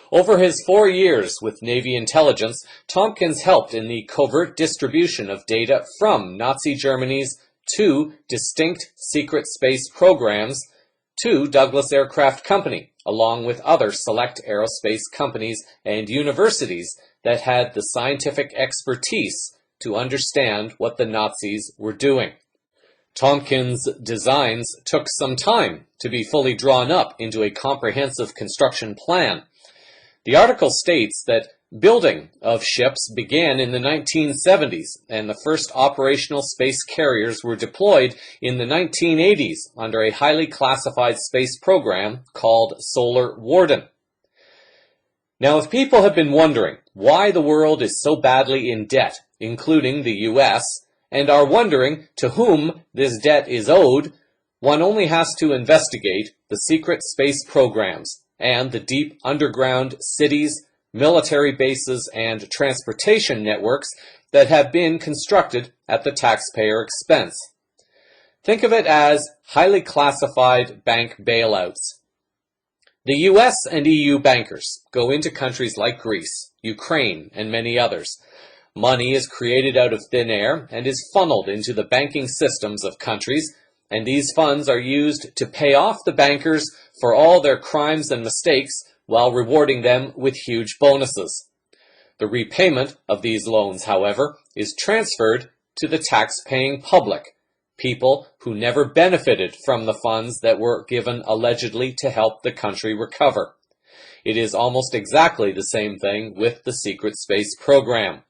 Over his 4 years with Navy intelligence, Tompkins helped in the covert distribution of data from Nazi Germany's 2 distinct secret space programs to Douglas Aircraft Company, along with other select aerospace companies and universities that had the scientific expertise to understand what the Nazis were doing. Tompkins' designs took some time to be fully drawn up into a comprehensive construction plan. The article states that building of ships began in the 1970s, and the first operational space carriers were deployed in the 1980s under a highly classified space program called Solar Warden. Now, if people have been wondering why the world is so badly in debt, including the U.S., and are wondering to whom this debt is owed, one only has to investigate the secret space programs and the deep underground cities, military bases, and transportation networks that have been constructed at the taxpayer expense. Think of it as highly classified bank bailouts. The US and EU bankers go into countries like Greece, Ukraine, and many others. Money is created out of thin air and is funneled into the banking systems of countries, and these funds are used to pay off the bankers for all their crimes and mistakes while rewarding them with huge bonuses. The repayment of these loans, however, is transferred to the tax-paying public, people who never benefited from the funds that were given allegedly to help the country recover. It is almost exactly the same thing with the secret space program.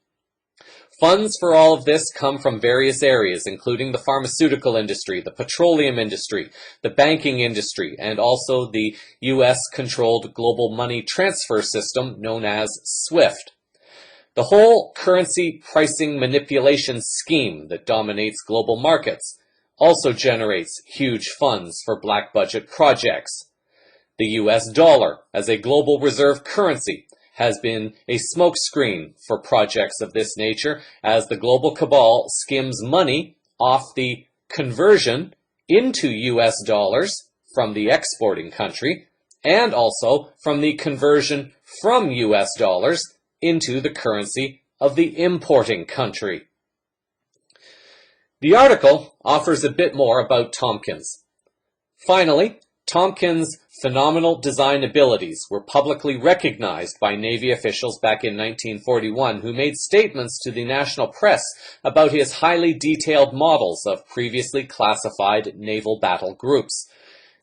Funds for all of this come from various areas, including the pharmaceutical industry, the petroleum industry, the banking industry, and also the U.S.-controlled global money transfer system known as SWIFT. The whole currency pricing manipulation scheme that dominates global markets also generates huge funds for black budget projects. The U.S. dollar, as a global reserve currency, has been a smokescreen for projects of this nature as the global cabal skims money off the conversion into U.S. dollars from the exporting country and also from the conversion from U.S. dollars into the currency of the importing country. The article offers a bit more about Tompkins. Finally, Tompkins' phenomenal design abilities were publicly recognized by Navy officials back in 1941 who made statements to the national press about his highly detailed models of previously classified naval battle groups.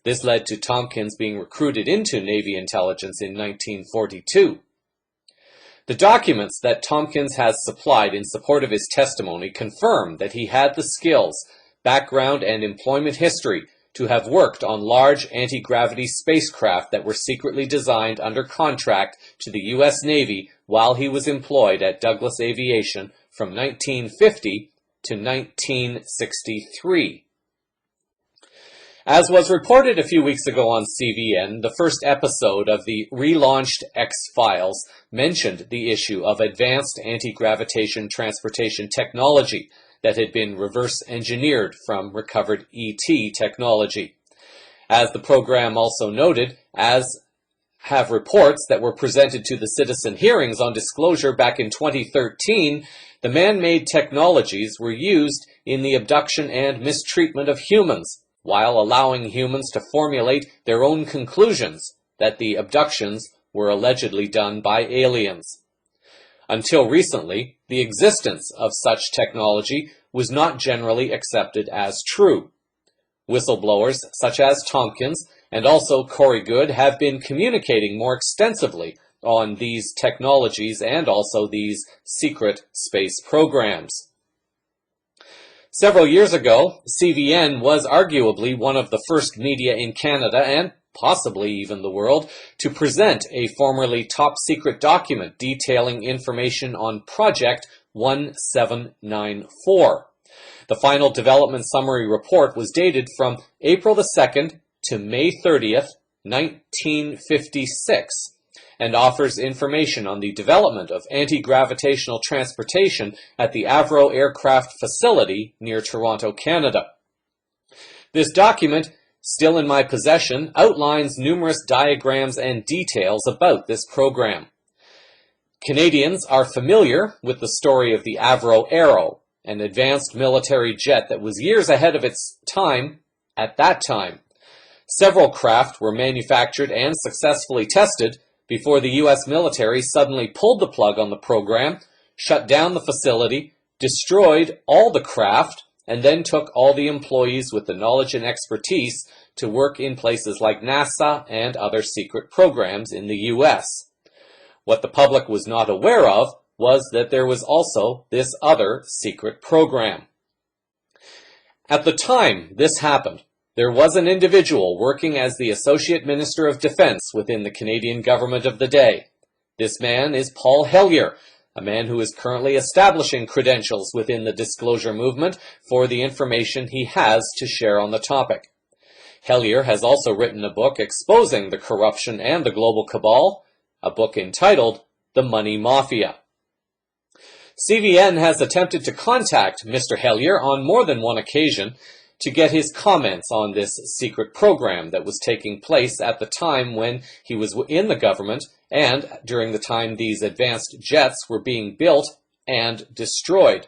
This led to Tompkins being recruited into Navy intelligence in 1942. The documents that Tompkins has supplied in support of his testimony confirm that he had the skills, background, and employment history to have worked on large anti-gravity spacecraft that were secretly designed under contract to the U.S. Navy while he was employed at Douglas Aviation from 1950 to 1963. As was reported a few weeks ago on CVN, the first episode of the relaunched X-Files mentioned the issue of advanced anti-gravitation transportation technology that had been reverse engineered from recovered ET technology. As the program also noted, as have reports that were presented to the citizen hearings on disclosure back in 2013, the man-made technologies were used in the abduction and mistreatment of humans, while allowing humans to formulate their own conclusions that the abductions were allegedly done by aliens. Until recently, the existence of such technology was not generally accepted as true. Whistleblowers such as Tompkins and also Corey Goode have been communicating more extensively on these technologies and also these secret space programs. Several years ago, CVN was arguably one of the first media in Canada and possibly even the world to present a formerly top-secret document detailing information on Project 1794. The final development summary report was dated from April 2nd to May 30th, 1956, and offers information on the development of anti-gravitational transportation at the Avro Aircraft Facility near Toronto, Canada. This document, still in my possession, outlines numerous diagrams and details about this program. Canadians are familiar with the story of the Avro Arrow, an advanced military jet that was years ahead of its time at that time. Several craft were manufactured and successfully tested before the U.S. military suddenly pulled the plug on the program, shut down the facility, destroyed all the craft, and then took all the employees with the knowledge and expertise to work in places like NASA and other secret programs in the U.S. What the public was not aware of was that there was also this other secret program. At the time this happened, there was an individual working as the Associate Minister of Defense within the Canadian government of the day. This man is Paul Hellyer, a man who is currently establishing credentials within the disclosure movement for the information he has to share on the topic. Hellyer has also written a book exposing the corruption and the global cabal, a book entitled The Money Mafia. CVN has attempted to contact Mr. Hellyer on more than one occasion to get his comments on this secret program that was taking place at the time when he was in the government and during the time these advanced jets were being built and destroyed.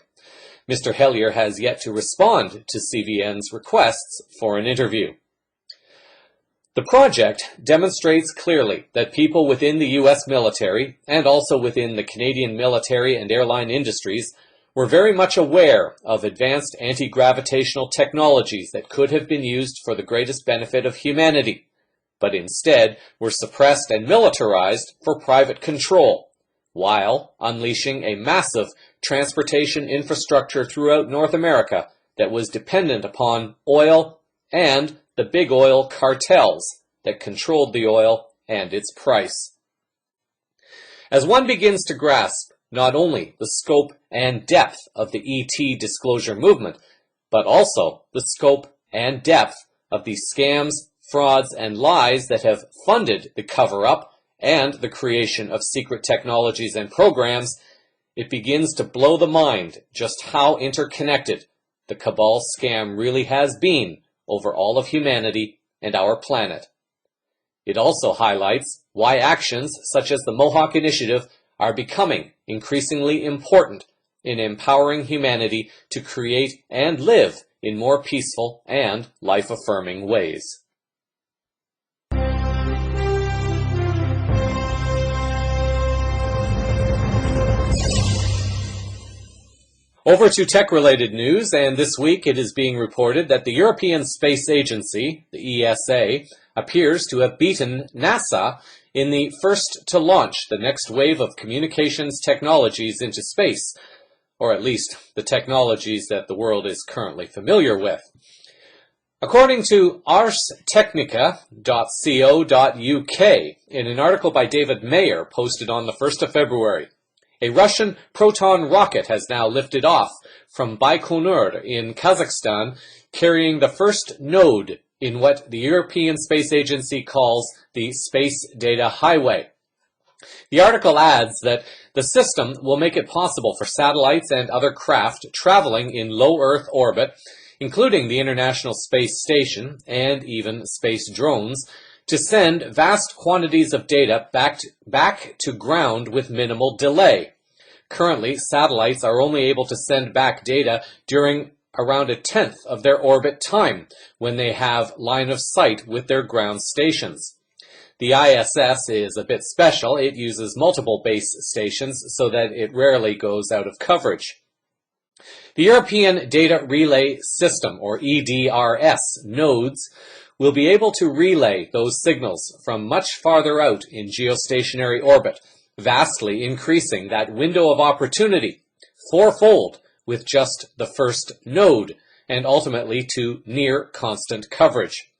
Mr. Hellyer has yet to respond to CVN's requests for an interview. The project demonstrates clearly that people within the U.S. military and also within the Canadian military and airline industries were very much aware of advanced anti-gravitational technologies that could have been used for the greatest benefit of humanity, but instead were suppressed and militarized for private control, while unleashing a massive transportation infrastructure throughout North America that was dependent upon oil and the big oil cartels that controlled the oil and its price. As one begins to grasp not only the scope and depth of the ET disclosure movement, but also the scope and depth of the scams, frauds, and lies that have funded the cover-up and the creation of secret technologies and programs, it begins to blow the mind just how interconnected the cabal scam really has been over all of humanity and our planet. It also highlights why actions such as the Mohawk Initiative are becoming increasingly important in empowering humanity to create and live in more peaceful and life-affirming ways. Over to tech-related news, and this week it is being reported that the European Space Agency, the ESA, appears to have beaten NASA in the first to launch the next wave of communications technologies into space, or at least the technologies that the world is currently familiar with. According to arstechnica.co.uk, in an article by David Mayer posted on the 1st of February, a Russian Proton rocket has now lifted off from Baikonur in Kazakhstan, carrying the first node in what the European Space Agency calls the Space Data Highway. The article adds that the system will make it possible for satellites and other craft traveling in low Earth orbit, including the International Space Station and even space drones, to send vast quantities of data back to ground with minimal delay. Currently, satellites are only able to send back data during around a tenth of their orbit time, when they have line of sight with their ground stations. The ISS is a bit special. It uses multiple base stations so that it rarely goes out of coverage. The European Data Relay System, or EDRS, nodes will be able to relay those signals from much farther out in geostationary orbit, vastly increasing that window of opportunity fourfold with just the first node, and ultimately to near constant coverage.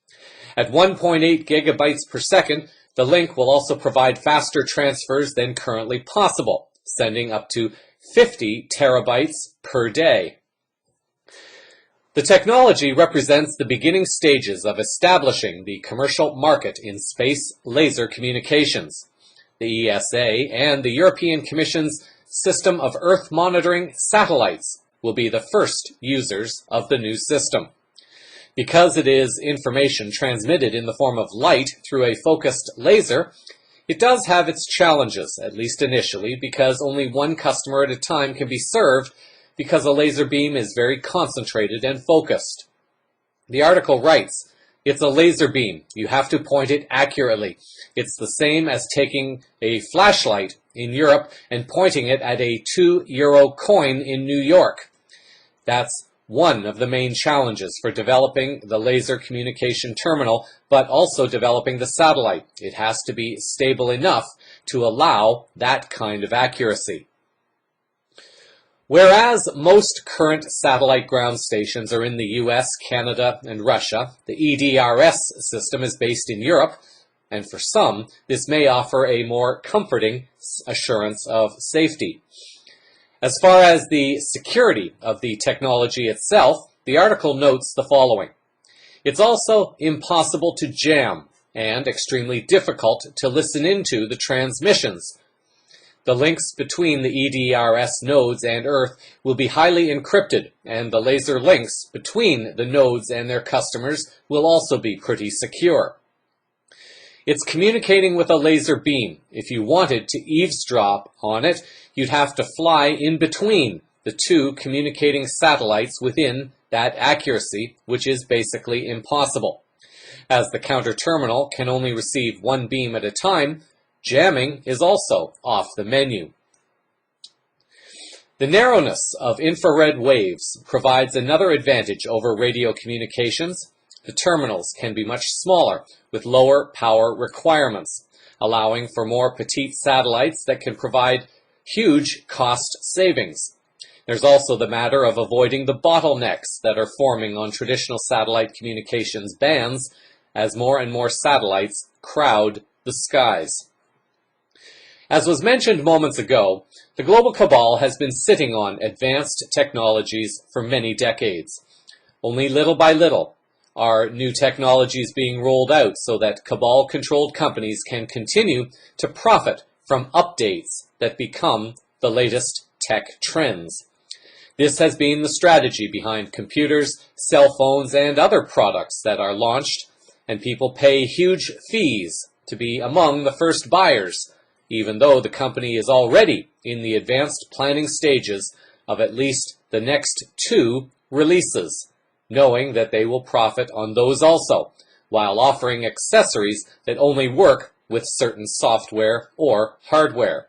At 1.8 gigabytes per second, the link will also provide faster transfers than currently possible, sending up to 50 terabytes per day. The technology represents the beginning stages of establishing the commercial market in space laser communications. The ESA and the European Commission's System of Earth Monitoring Satellites will be the first users of the new system. Because it is information transmitted in the form of light through a focused laser, it does have its challenges, at least initially, because only one customer at a time can be served because a laser beam is very concentrated and focused. The article writes, "It's a laser beam. You have to point it accurately. It's the same as taking a flashlight in Europe and pointing it at a €2 coin in New York." That's one of the main challenges for developing the laser communication terminal, but also developing the satellite. It has to be stable enough to allow that kind of accuracy. Whereas most current satellite ground stations are in the US, Canada, and Russia, the EDRS system is based in Europe, and for some, this may offer a more comforting assurance of safety. As far as the security of the technology itself, the article notes the following. It's also impossible to jam and extremely difficult to listen into the transmissions. The links between the EDRS nodes and Earth will be highly encrypted, and the laser links between the nodes and their customers will also be pretty secure. It's communicating with a laser beam. If you wanted to eavesdrop on it, you'd have to fly in between the two communicating satellites within that accuracy, which is basically impossible. As the counter-terminal can only receive one beam at a time, jamming is also off the menu. The narrowness of infrared waves provides another advantage over radio communications. The terminals can be much smaller, with lower power requirements, allowing for more petite satellites that can provide huge cost savings. There's also the matter of avoiding the bottlenecks that are forming on traditional satellite communications bands as more and more satellites crowd the skies. As was mentioned moments ago, the global cabal has been sitting on advanced technologies for many decades. Only little by little are new technologies being rolled out so that cabal-controlled companies can continue to profit from updates that become the latest tech trends. This has been the strategy behind computers, cell phones, and other products that are launched, and people pay huge fees to be among the first buyers, even though the company is already in the advanced planning stages of at least the next 2 releases, knowing that they will profit on those also, while offering accessories that only work with certain software or hardware.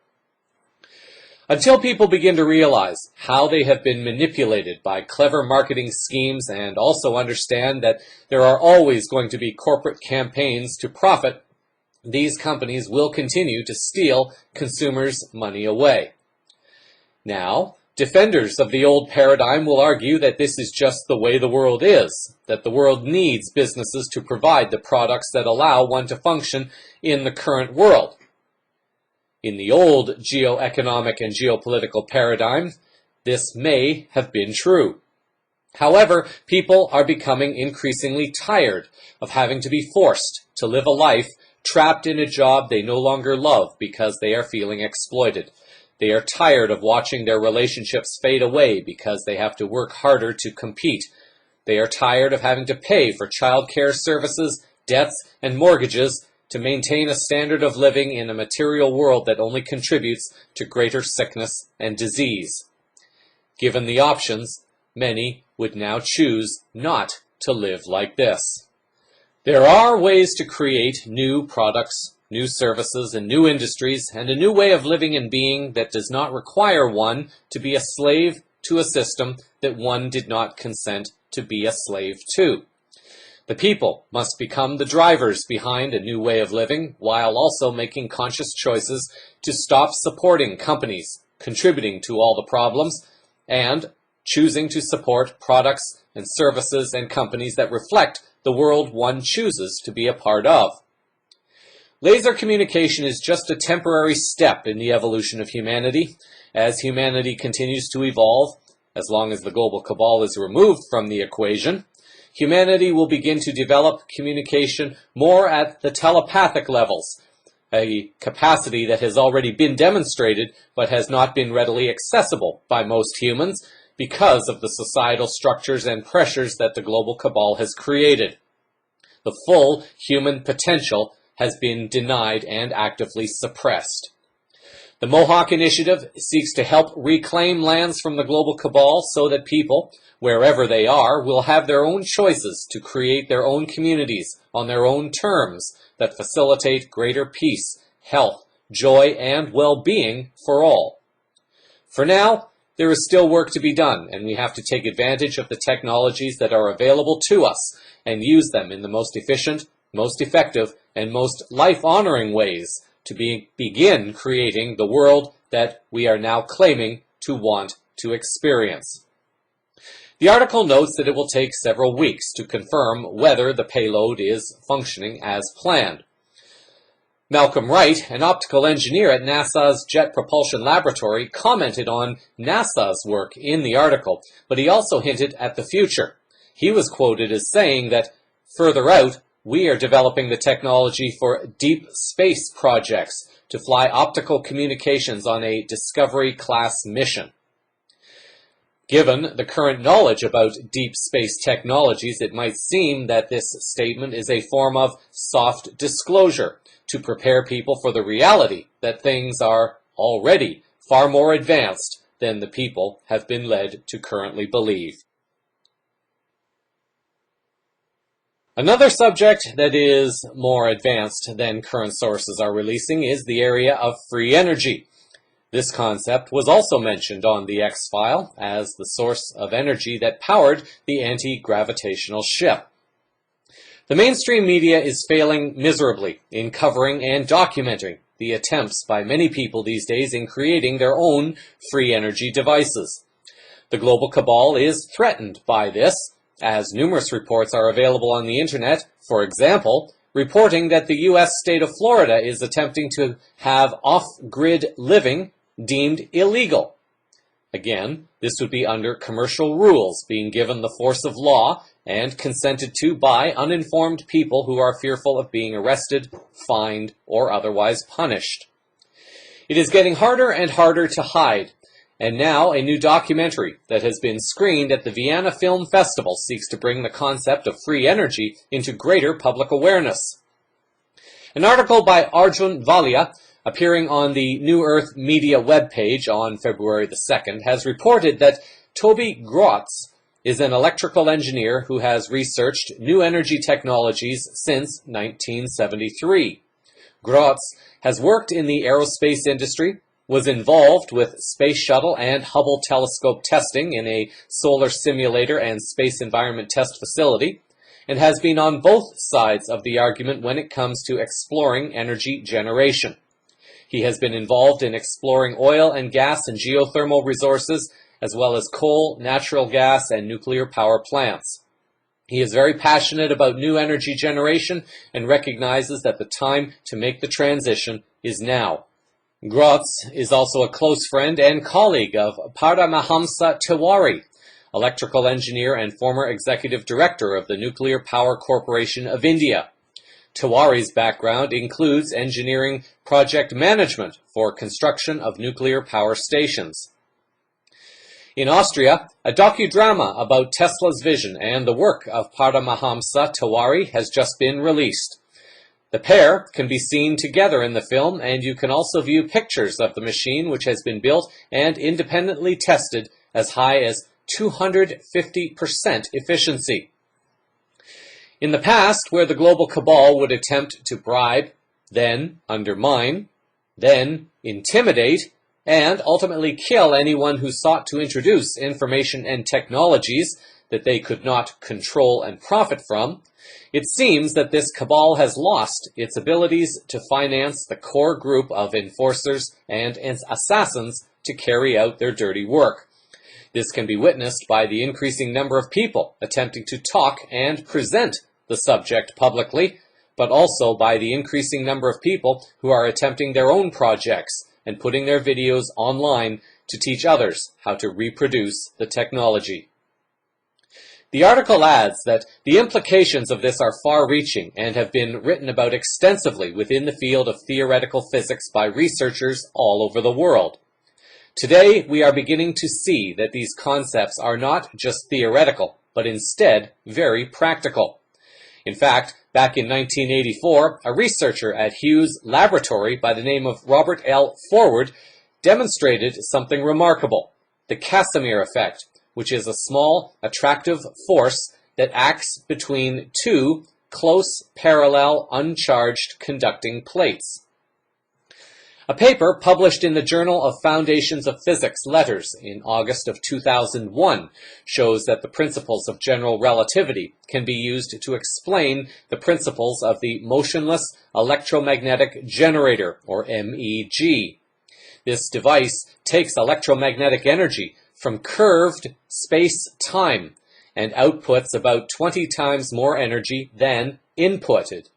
Until people begin to realize how they have been manipulated by clever marketing schemes and also understand that there are always going to be corporate campaigns to profit, these companies will continue to steal consumers' money away. Now, defenders of the old paradigm will argue that this is just the way the world is, that the world needs businesses to provide the products that allow one to function in the current world. In the old geoeconomic and geopolitical paradigm, this may have been true. However, people are becoming increasingly tired of having to be forced to live a life trapped in a job they no longer love because they are feeling exploited. They are tired of watching their relationships fade away because they have to work harder to compete. They are tired of having to pay for childcare services, debts, and mortgages to maintain a standard of living in a material world that only contributes to greater sickness and disease. Given the options, many would now choose not to live like this. There are ways to create new products, new services, and new industries, and a new way of living and being that does not require one to be a slave to a system that one did not consent to be a slave to. The people must become the drivers behind a new way of living, while also making conscious choices to stop supporting companies contributing to all the problems, and choosing to support products and services and companies that reflect the world one chooses to be a part of. Laser communication is just a temporary step in the evolution of humanity. As humanity continues to evolve, as long as the global cabal is removed from the equation, humanity will begin to develop communication more at the telepathic levels, a capacity that has already been demonstrated but has not been readily accessible by most humans because of the societal structures and pressures that the global cabal has created. The full human potential has been denied and actively suppressed. The Mohawk Initiative seeks to help reclaim lands from the global cabal so that people, wherever they are, will have their own choices to create their own communities on their own terms that facilitate greater peace, health, joy, and well-being for all. For now, there is still work to be done, and we have to take advantage of the technologies that are available to us and use them in the most efficient, most effective, and most life-honoring ways to begin creating the world that we are now claiming to want to experience. The article notes that it will take several weeks to confirm whether the payload is functioning as planned. Malcolm Wright, an optical engineer at NASA's Jet Propulsion Laboratory, commented on NASA's work in the article, but he also hinted at the future. He was quoted as saying that, further out, we are developing the technology for deep space projects to fly optical communications on a Discovery-class mission. Given the current knowledge about deep space technologies, it might seem that this statement is a form of soft disclosure to prepare people for the reality that things are already far more advanced than the people have been led to currently believe. Another subject that is more advanced than current sources are releasing is the area of free energy. This concept was also mentioned on the X-File as the source of energy that powered the anti-gravitational ship. The mainstream media is failing miserably in covering and documenting the attempts by many people these days in creating their own free energy devices. The global cabal is threatened by this, as numerous reports are available on the internet, for example, reporting that the U.S. state of Florida is attempting to have off-grid living deemed illegal. Again, this would be under commercial rules being given the force of law and consented to by uninformed people who are fearful of being arrested, fined, or otherwise punished. It is getting harder and harder to hide. And now, a new documentary that has been screened at the Vienna Film Festival seeks to bring the concept of free energy into greater public awareness. An article by Arjun Valia, appearing on the New Earth Media webpage on February the 2nd, has reported that Toby Grotz is an electrical engineer who has researched new energy technologies since 1973. Grotz has worked in the aerospace industry, was involved with Space Shuttle and Hubble telescope testing in a solar simulator and space environment test facility, and has been on both sides of the argument when it comes to exploring energy generation. He has been involved in exploring oil and gas and geothermal resources, as well as coal, natural gas, and nuclear power plants. He is very passionate about new energy generation and recognizes that the time to make the transition is now. Grotz is also a close friend and colleague of Paramahamsa Tiwari, electrical engineer and former executive director of the Nuclear Power Corporation of India. Tiwari's background includes engineering project management for construction of nuclear power stations. In Austria, a docudrama about Tesla's vision and the work of Paramahamsa Tiwari has just been released. The pair can be seen together in the film, and you can also view pictures of the machine, which has been built and independently tested as high as 250% efficiency. In the past, where the global cabal would attempt to bribe, then undermine, then intimidate, and ultimately kill anyone who sought to introduce information and technologies that they could not control and profit from, it seems that this cabal has lost its abilities to finance the core group of enforcers and assassins to carry out their dirty work. This can be witnessed by the increasing number of people attempting to talk and present the subject publicly, but also by the increasing number of people who are attempting their own projects and putting their videos online to teach others how to reproduce the technology. The article adds that the implications of this are far-reaching and have been written about extensively within the field of theoretical physics by researchers all over the world. Today, we are beginning to see that these concepts are not just theoretical, but instead very practical. In fact, back in 1984, a researcher at Hughes Laboratory by the name of Robert L. Forward demonstrated something remarkable, the Casimir effect, which is a small, attractive force that acts between two close, parallel, uncharged conducting plates. A paper published in the Journal of Foundations of Physics Letters in August of 2001 shows that the principles of general relativity can be used to explain the principles of the motionless electromagnetic generator, or MEG. This device takes electromagnetic energy from curved space-time and outputs about 20 times more energy than inputted.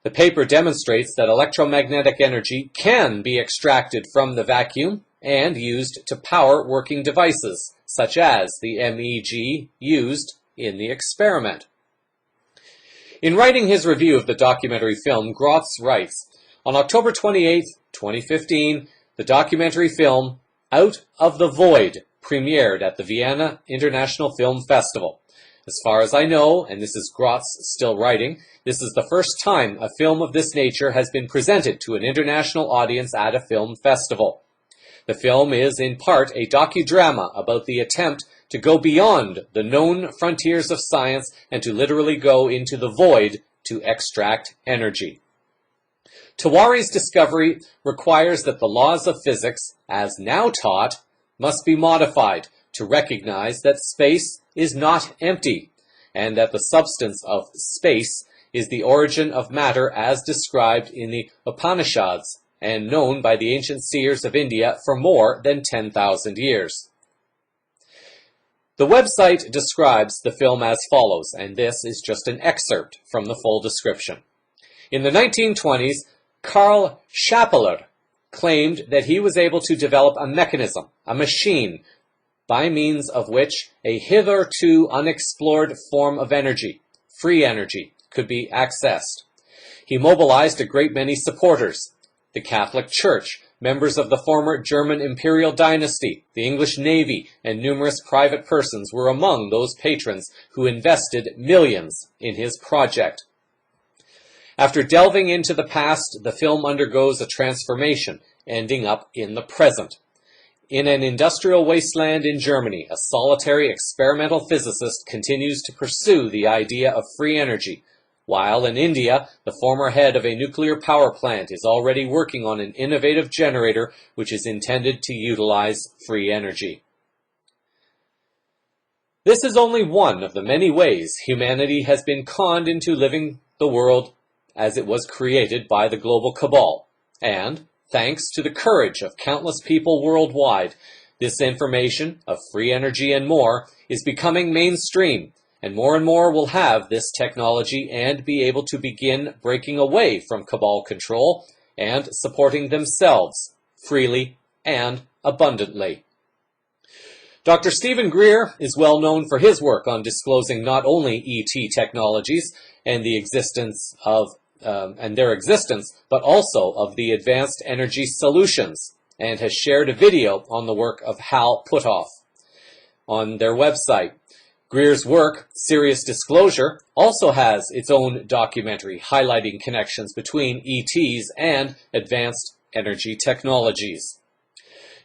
The paper demonstrates that electromagnetic energy can be extracted from the vacuum and used to power working devices, such as the MEG used in the experiment. In writing his review of the documentary film, Grotz writes, on October 28, 2015, the documentary film Out of the Void premiered at the Vienna International Film Festival. As far as I know, and this is Grotz still writing, this is the first time a film of this nature has been presented to an international audience at a film festival. The film is, in part, a docudrama about the attempt to go beyond the known frontiers of science and to literally go into the void to extract energy. Tiwari's discovery requires that the laws of physics, as now taught, must be modified to recognize that space is not empty, and that the substance of space is the origin of matter as described in the Upanishads, and known by the ancient seers of India for more than 10,000 years. The website describes the film as follows, and this is just an excerpt from the full description. In the 1920s, Karl Schapaler claimed that he was able to develop a mechanism, a machine, by means of which a hitherto unexplored form of energy, free energy, could be accessed. He mobilized a great many supporters: the Catholic Church, members of the former German imperial dynasty, the English Navy, and numerous private persons were among those patrons who invested millions in his project. After delving into the past, the film undergoes a transformation, ending up in the present. In an industrial wasteland in Germany, a solitary experimental physicist continues to pursue the idea of free energy, while in India, the former head of a nuclear power plant is already working on an innovative generator which is intended to utilize free energy. This is only one of the many ways humanity has been conned into living the world as it was created by the global cabal, and thanks to the courage of countless people worldwide, this information of free energy and more is becoming mainstream, and more will have this technology and be able to begin breaking away from cabal control and supporting themselves freely and abundantly. Dr. Stephen Greer is well known for his work on disclosing not only ET technologies and the existence of their existence, but also of the advanced energy solutions, and has shared a video on the work of Hal Puthoff on their website. Greer's work, Serious Disclosure, also has its own documentary highlighting connections between ETs and advanced energy technologies.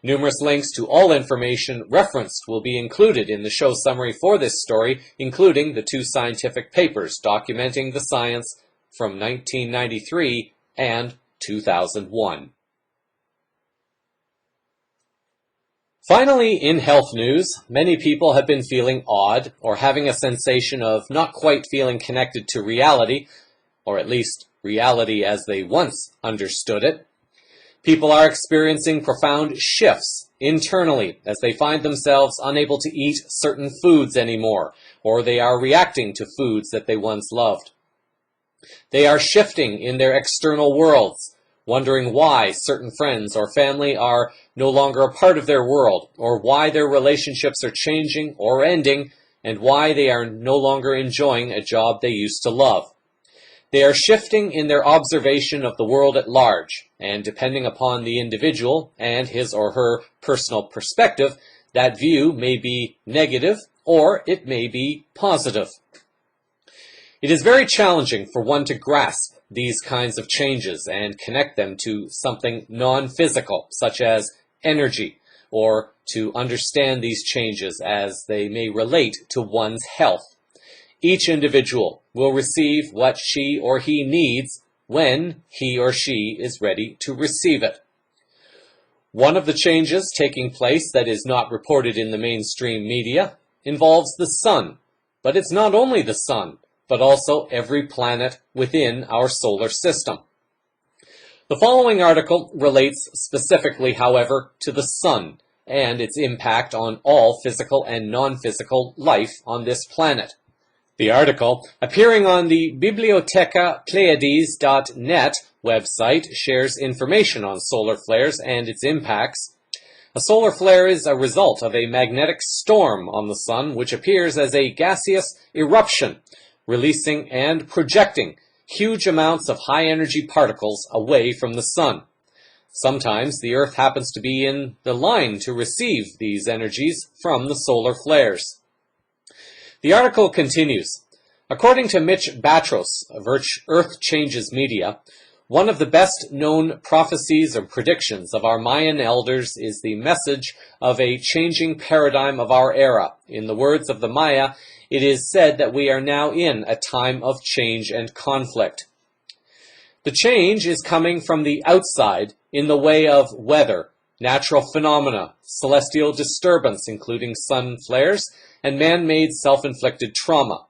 Numerous links to all information referenced will be included in the show summary for this story, including the 2 scientific papers documenting the science from 1993 and 2001. Finally, in health news, many people have been feeling odd or having a sensation of not quite feeling connected to reality, or at least reality as they once understood it. People are experiencing profound shifts internally as they find themselves unable to eat certain foods anymore, or they are reacting to foods that they once loved. They are shifting in their external worlds, wondering why certain friends or family are no longer a part of their world, or why their relationships are changing or ending, and why they are no longer enjoying a job they used to love. They are shifting in their observation of the world at large, and depending upon the individual and his or her personal perspective, that view may be negative or it may be positive. It is very challenging for one to grasp these kinds of changes and connect them to something non-physical, such as energy, or to understand these changes as they may relate to one's health. Each individual will receive what she or he needs when he or she is ready to receive it. One of the changes taking place that is not reported in the mainstream media involves the sun, but it's not only the sun, but also every planet within our solar system. The following article relates specifically, however, to the sun and its impact on all physical and non-physical life on this planet. The article, appearing on the bibliotecapleiades.net website, shares information on solar flares and its impacts. A solar flare is a result of a magnetic storm on the sun, which appears as a gaseous eruption, releasing and projecting huge amounts of high-energy particles away from the sun. Sometimes the Earth happens to be in the line to receive these energies from the solar flares. The article continues. According to Mitch Batros of Earth Changes Media, one of the best-known prophecies or predictions of our Mayan elders is the message of a changing paradigm of our era. In the words of the Maya, it is said that we are now in a time of change and conflict. The change is coming from the outside in the way of weather, natural phenomena, celestial disturbance, including sun flares, and man-made self-inflicted trauma.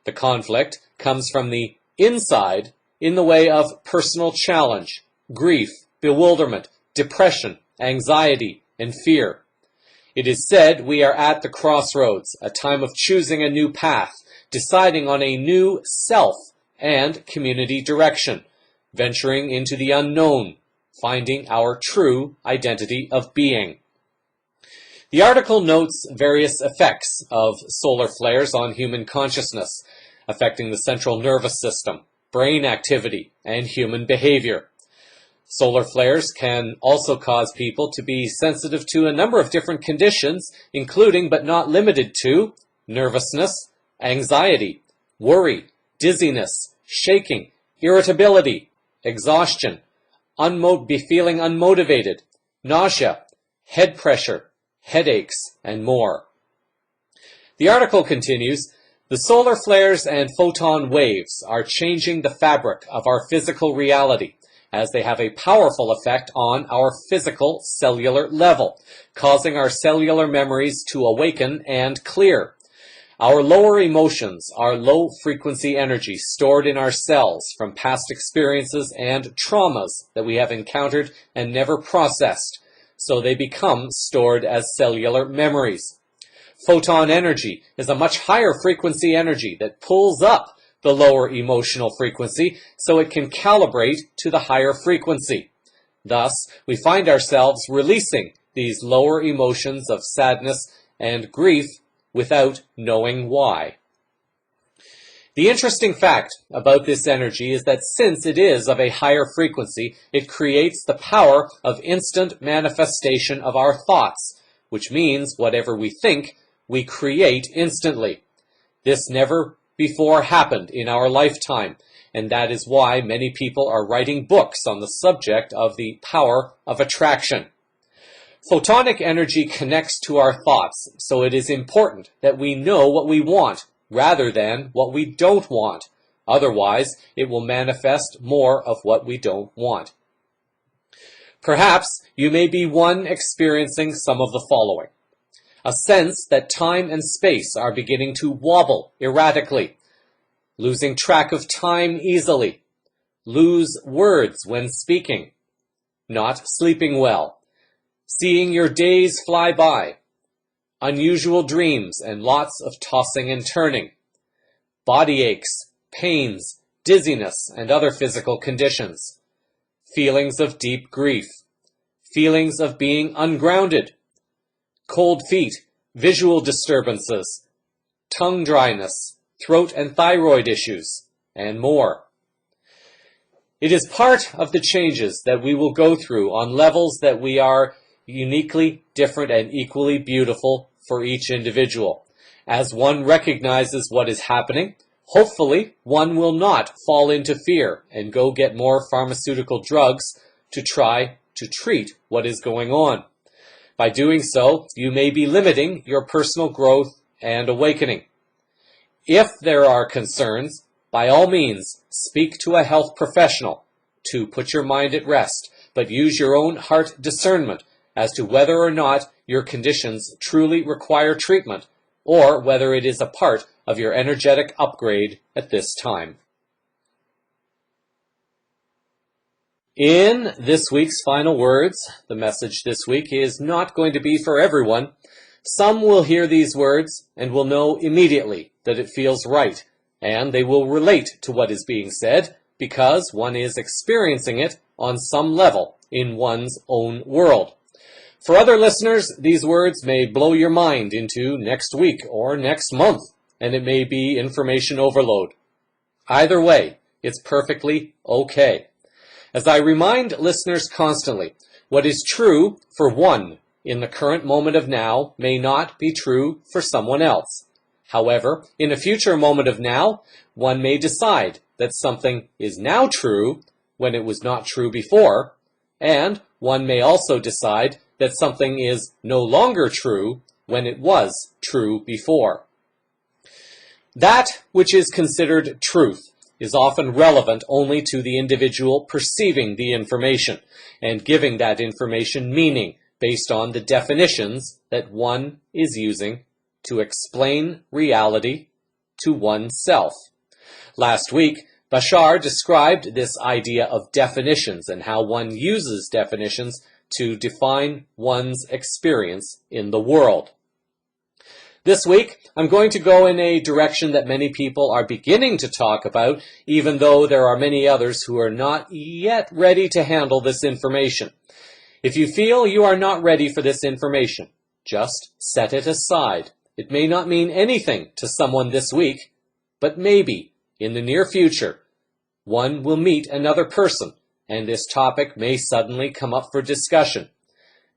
The conflict comes from the inside in the way of personal challenge, grief, bewilderment, depression, anxiety, and fear. It is said we are at the crossroads, a time of choosing a new path, deciding on a new self and community direction, venturing into the unknown, finding our true identity of being. The article notes various effects of solar flares on human consciousness, affecting the central nervous system, brain activity, and human behavior. Solar flares can also cause people to be sensitive to a number of different conditions, including but not limited to nervousness, anxiety, worry, dizziness, shaking, irritability, exhaustion, feeling unmotivated, nausea, head pressure, headaches, and more. The article continues, the solar flares and photon waves are changing the fabric of our physical reality, as they have a powerful effect on our physical cellular level, causing our cellular memories to awaken and clear. Our lower emotions are low-frequency energy stored in our cells from past experiences and traumas that we have encountered and never processed, so they become stored as cellular memories. Photon energy is a much higher frequency energy that pulls up the lower emotional frequency so it can calibrate to the higher frequency. Thus, we find ourselves releasing these lower emotions of sadness and grief without knowing why. The interesting fact about this energy is that since it is of a higher frequency, it creates the power of instant manifestation of our thoughts, which means whatever we think, we create instantly. This never before happened in our lifetime, and that is why many people are writing books on the subject of the power of attraction. Photonic energy connects to our thoughts, so it is important that we know what we want rather than what we don't want. Otherwise, it will manifest more of what we don't want. Perhaps you may be one experiencing some of the following. A sense that time and space are beginning to wobble erratically, losing track of time easily, lose words when speaking, not sleeping well, seeing your days fly by, unusual dreams and lots of tossing and turning, body aches, pains, dizziness, and other physical conditions, feelings of deep grief, feelings of being ungrounded, cold feet, visual disturbances, tongue dryness, throat and thyroid issues, and more. It is part of the changes that we will go through on levels that we are uniquely different and equally beautiful for each individual. As one recognizes what is happening, hopefully one will not fall into fear and go get more pharmaceutical drugs to try to treat what is going on. By doing so, you may be limiting your personal growth and awakening. If there are concerns, by all means, speak to a health professional to put your mind at rest, but use your own heart discernment as to whether or not your conditions truly require treatment, or whether it is a part of your energetic upgrade at this time. In this week's final words, the message this week is not going to be for everyone. Some will hear these words and will know immediately that it feels right, and they will relate to what is being said because one is experiencing it on some level in one's own world. For other listeners, these words may blow your mind into next week or next month, and it may be information overload. Either way, it's perfectly okay. As I remind listeners constantly, what is true for one in the current moment of now may not be true for someone else. However, in a future moment of now, one may decide that something is now true when it was not true before, and one may also decide that something is no longer true when it was true before. That which is considered truth is often relevant only to the individual perceiving the information and giving that information meaning based on the definitions that one is using to explain reality to oneself. Last week, Bashar described this idea of definitions and how one uses definitions to define one's experience in the world. This week, I'm going to go in a direction that many people are beginning to talk about, even though there are many others who are not yet ready to handle this information. If you feel you are not ready for this information, just set it aside. It may not mean anything to someone this week, but maybe in the near future, one will meet another person, and this topic may suddenly come up for discussion.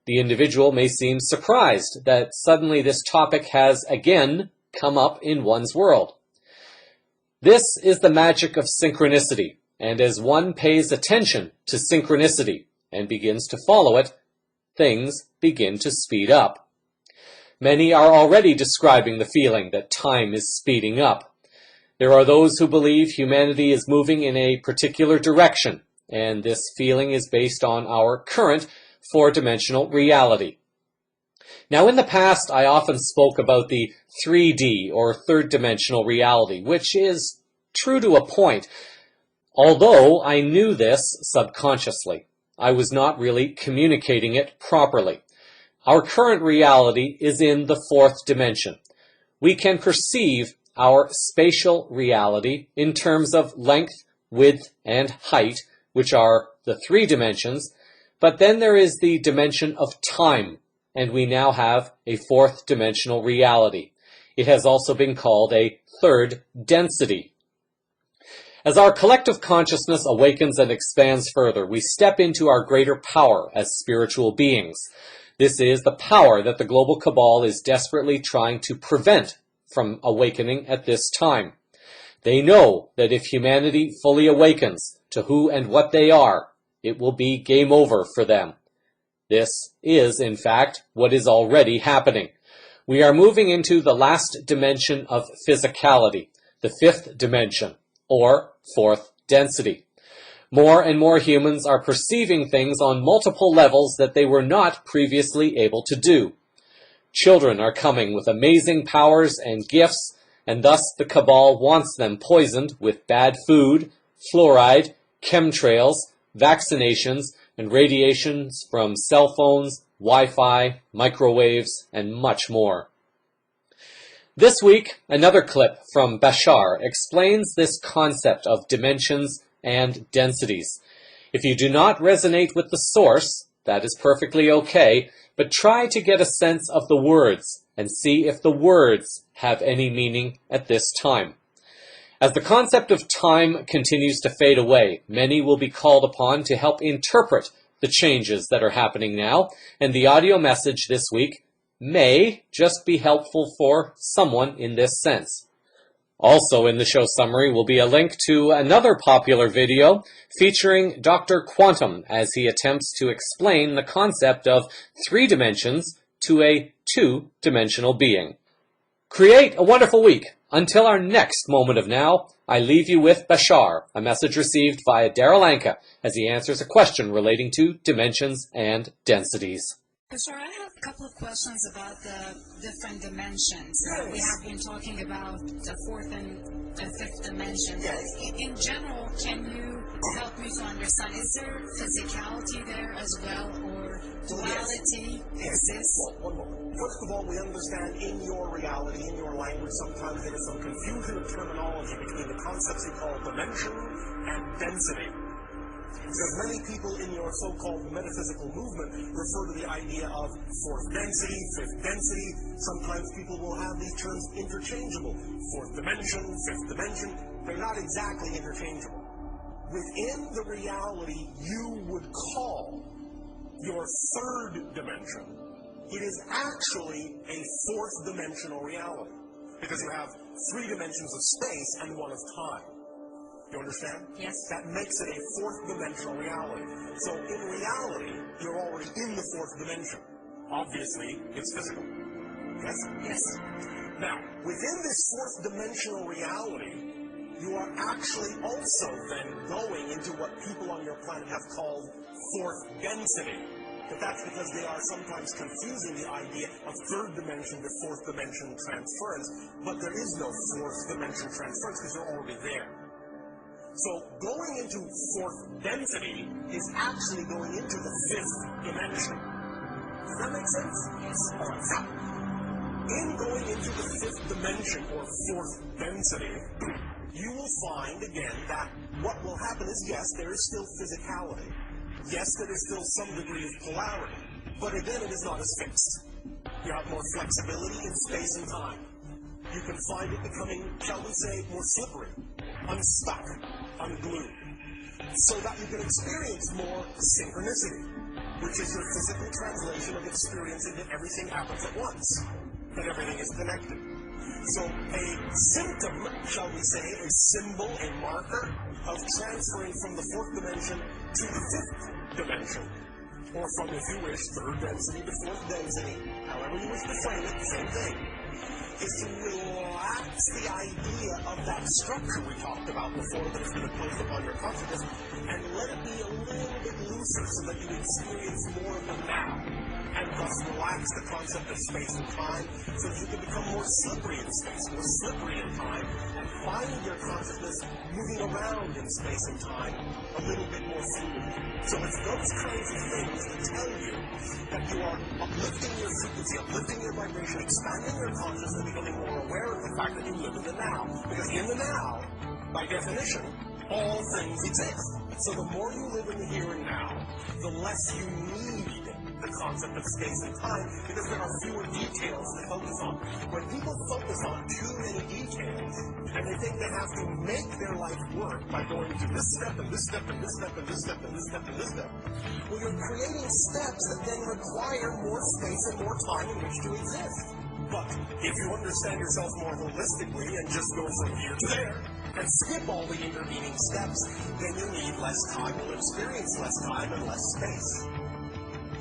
The individual may seem surprised that suddenly this topic has again come up in one's world. This is the magic of synchronicity, and as one pays attention to synchronicity and begins to follow it, things begin to speed up. Many are already describing the feeling that time is speeding up. There are those who believe humanity is moving in a particular direction, and this feeling is based on our current four-dimensional reality. Now, in the past, I often spoke about the 3D or third-dimensional reality, which is true to a point. Although I knew this subconsciously, I was not really communicating it properly. Our current reality is in the fourth dimension. We can perceive our spatial reality in terms of length, width, and height, which are the three dimensions, but then there is the dimension of time, and we now have a fourth dimensional reality. It has also been called a third density. As our collective consciousness awakens and expands further, we step into our greater power as spiritual beings. This is the power that the global cabal is desperately trying to prevent from awakening at this time. They know that if humanity fully awakens to who and what they are, it will be game over for them. This is, in fact, what is already happening. We are moving into the last dimension of physicality, the fifth dimension, or fourth density. More and more humans are perceiving things on multiple levels that they were not previously able to do. Children are coming with amazing powers and gifts, and thus the cabal wants them poisoned with bad food, fluoride, chemtrails, vaccinations, and radiations from cell phones, Wi-Fi, microwaves, and much more. This week, another clip from Bashar explains this concept of dimensions and densities. If you do not resonate with the source, that is perfectly okay, but try to get a sense of the words and see if the words have any meaning at this time. As the concept of time continues to fade away, many will be called upon to help interpret the changes that are happening now, and the audio message this week may just be helpful for someone in this sense. Also in the show summary will be a link to another popular video featuring Dr. Quantum as he attempts to explain the concept of 3 dimensions to a 2-dimensional being. Create a wonderful week. Until our next moment of now, I leave you with Bashar, a message received via Daryl Anka as he answers a question relating to dimensions and densities. Sir, I have a couple of questions about the different dimensions. We have been talking about the fourth and the fifth dimension. In general, can you help me to understand, is there physicality there as well, or duality exists? One moment. First of all, we understand in your reality, in your language, sometimes there is some confusion of terminology between the concepts you call dimension and density. Because many people in your so-called metaphysical movement refer to the idea of fourth density, fifth density. Sometimes people will have these terms interchangeable. Fourth dimension, fifth dimension. They're not exactly interchangeable. Within the reality you would call your third dimension, it is actually a fourth dimensional reality. Because you have 3 dimensions of space and 1 of time. You understand? Yes. That makes it a fourth dimensional reality. So in reality, you're already in the fourth dimension. Obviously, it's physical. Yes? Yes. Now, within this fourth dimensional reality, you are actually also then going into what people on your planet have called fourth density. But that's because they are sometimes confusing the idea of third dimension to fourth dimension transference. But there is no fourth dimension transference because you're already there. So going into fourth density is actually going into the fifth dimension. Does that make sense? Yes. All right. Now, in going into the fifth dimension or fourth density, you will find again that what will happen is, yes, there is still physicality. Yes, there is still some degree of polarity. But again, it is not as fixed. You have more flexibility in space and time. You can find it becoming, shall we say, more slippery, unstuck, unglued, so that you can experience more synchronicity, which is your physical translation of experiencing that everything happens at once, that everything is connected. So a symptom, shall we say, a symbol, a marker of transferring from the fourth dimension to the fifth dimension, or from, if you wish, third density to fourth density, however you wish to frame it, same thing, is to relax the idea of that structure we talked about before that has been imposed upon your consciousness and let it be a little bit looser so that you experience more of the now and thus relax the concept of space and time so that you can become more slippery in space, more slippery in time, and find your consciousness moving around in space and time a little bit more fluidly. So it's those kinds of things that tell you that you are uplifting your frequency, uplifting your vibration, expanding your consciousness, becoming more aware of the fact that you live in the now. Because in the now, by definition, all things exist. So the more you live in the here and now, the less you need the concept of space and time because there are fewer details to focus on. When people focus on too many details, and they think they have to make their life work by going to this step and this step and this step and this step and this step and this step, well, you're creating steps that then require more space and more time in which to exist. But if you understand yourself more holistically and just go from here to there, and skip all the intervening steps, then you need less time, you'll experience less time and less space.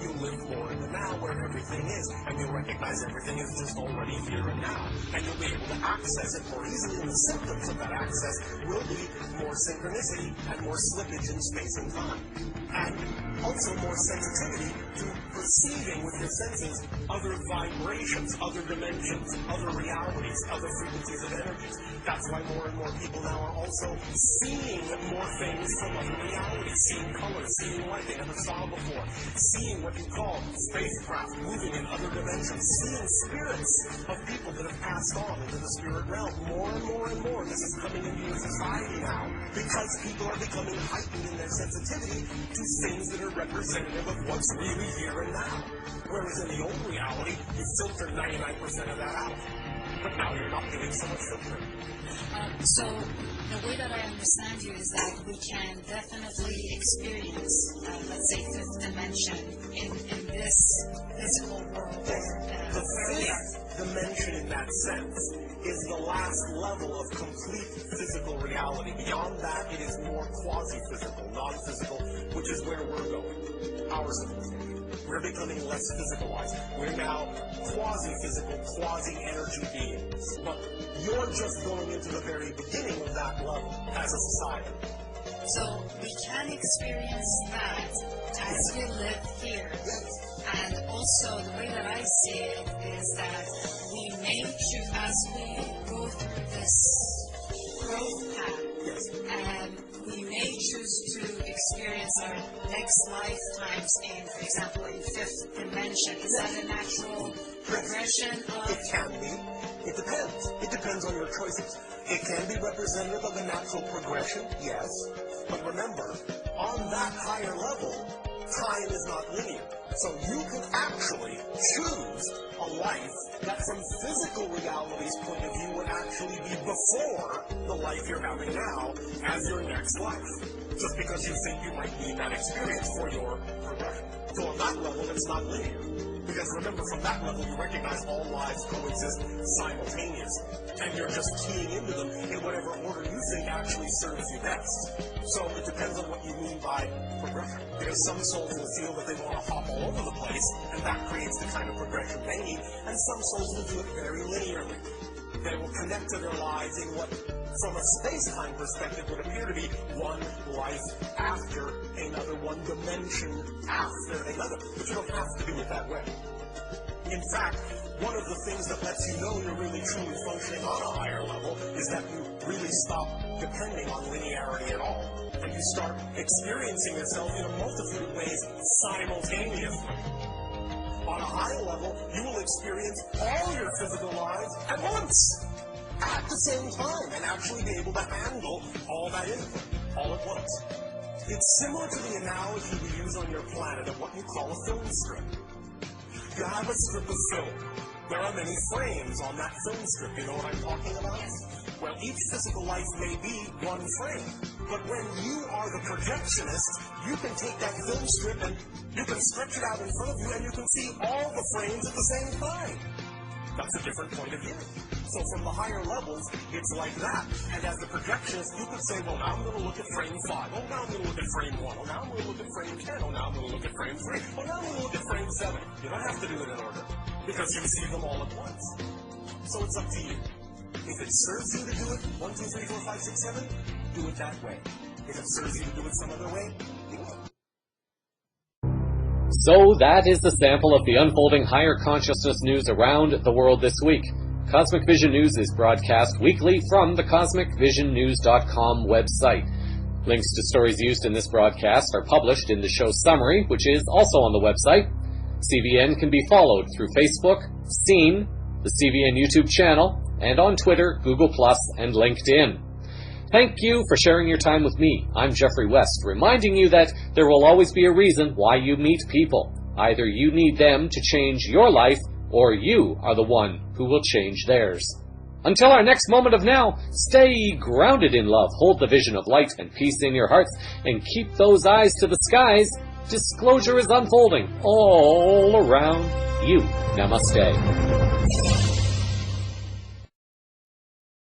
You live more in the now where everything is, and you'll recognize everything is just already here and now. And you'll be able to access it more easily, and the symptoms of that access will be more synchronicity and more slippage in space and time. And also more sensitivity to perceiving with your senses other vibrations, other dimensions, other realities, other frequencies of energies. That's why more and more people now are also seeing more things from other realities, seeing color, seeing light they never saw before, seeing what you call spacecraft moving in other dimensions, seeing spirits of people that have passed on into the spirit realm. More and more and more this is coming into your society now because people are becoming heightened in their sensitivity to things that are representative of what's really here and now. Whereas in the old reality, you filtered 99% of that out. But now you're not doing so much filtering. So the way that I understand you is that we can definitely experience, let's say, fifth dimension in this physical world. The fifth dimension in that sense is the last level of complete physical reality. Beyond that, it is more quasi-physical, non-physical, which is where we're going. Our civilization. We're becoming less physicalized. We're now quasi-physical, quasi-energy beings. But you're just going into the very beginning of that level as a society. So we can experience that as we live here. And also the way that I see it is that we may choose, as we go through this growth path, and we may choose to experience our next lifetimes in, for example, in fifth dimension. Is that a natural progression of... It can be. It depends. It depends on your choices. It can be representative of a natural progression, yes. But remember, on that higher level, time is not linear. So you can actually choose a life that from physical reality's point of view would actually be before the life you're having now as your next life. Just because you think you might need that experience for your progression. So on that level, it's not linear. Because remember, from that level, you recognize all lives coexist simultaneously. And you're just keying into them in whatever order you think actually serves you best. So it depends on what you mean by progression. Because some souls will feel that they want to hop all over the place, and that creates the kind of progression they need. And some souls will do it very linearly. They will connect to their lives in what, from a space-time perspective, would appear to be one life after another, one dimension after another. But you don't have to do it that way. In fact, one of the things that lets you know you're really truly functioning on a higher level is that you really stop depending on linearity at all. And you start experiencing yourself in a multitude of ways simultaneously. On a higher level, you will experience all your physical lives at once, at the same time, and actually be able to handle all that input, all at once. It's similar to the analogy we use on your planet of what you call a film strip. You have a strip of film. There are many frames on that film strip. You know what I'm talking about? Well, each physical life may be one frame. But when you are the projectionist, you can take that film strip and you can stretch it out in front of you and you can see all the frames at the same time. That's a different point of view. So from the higher levels, it's like that. And as the projectionist, you could say, well, now I'm going to look at frame 5. Oh, now I'm going to look at frame 1. Oh, now I'm going to look at frame 10. Oh, now I'm going to look at frame 3. Oh, now I'm going to look at frame 7. You don't have to do it in order because you see them all at once. So it's up to you. If it serves you to do it 1, 2, 3, 4, 5, 6, 7, do it that way. If it serves you to do it some other way, do it. So that is the sample of the unfolding higher consciousness news around the world this week. Cosmic Vision News is broadcast weekly from the CosmicVisionNews.com website. Links to stories used in this broadcast are published in the show summary, which is also on the website. CVN can be followed through Facebook, seen, the CVN YouTube channel, and on Twitter, Google+, and LinkedIn. Thank you for sharing your time with me. I'm Jeffrey West, reminding you that there will always be a reason why you meet people. Either you need them to change your life, or you are the one who will change theirs. Until our next moment of now, stay grounded in love, hold the vision of light and peace in your hearts, and keep those eyes to the skies. Disclosure is unfolding all around you. Namaste.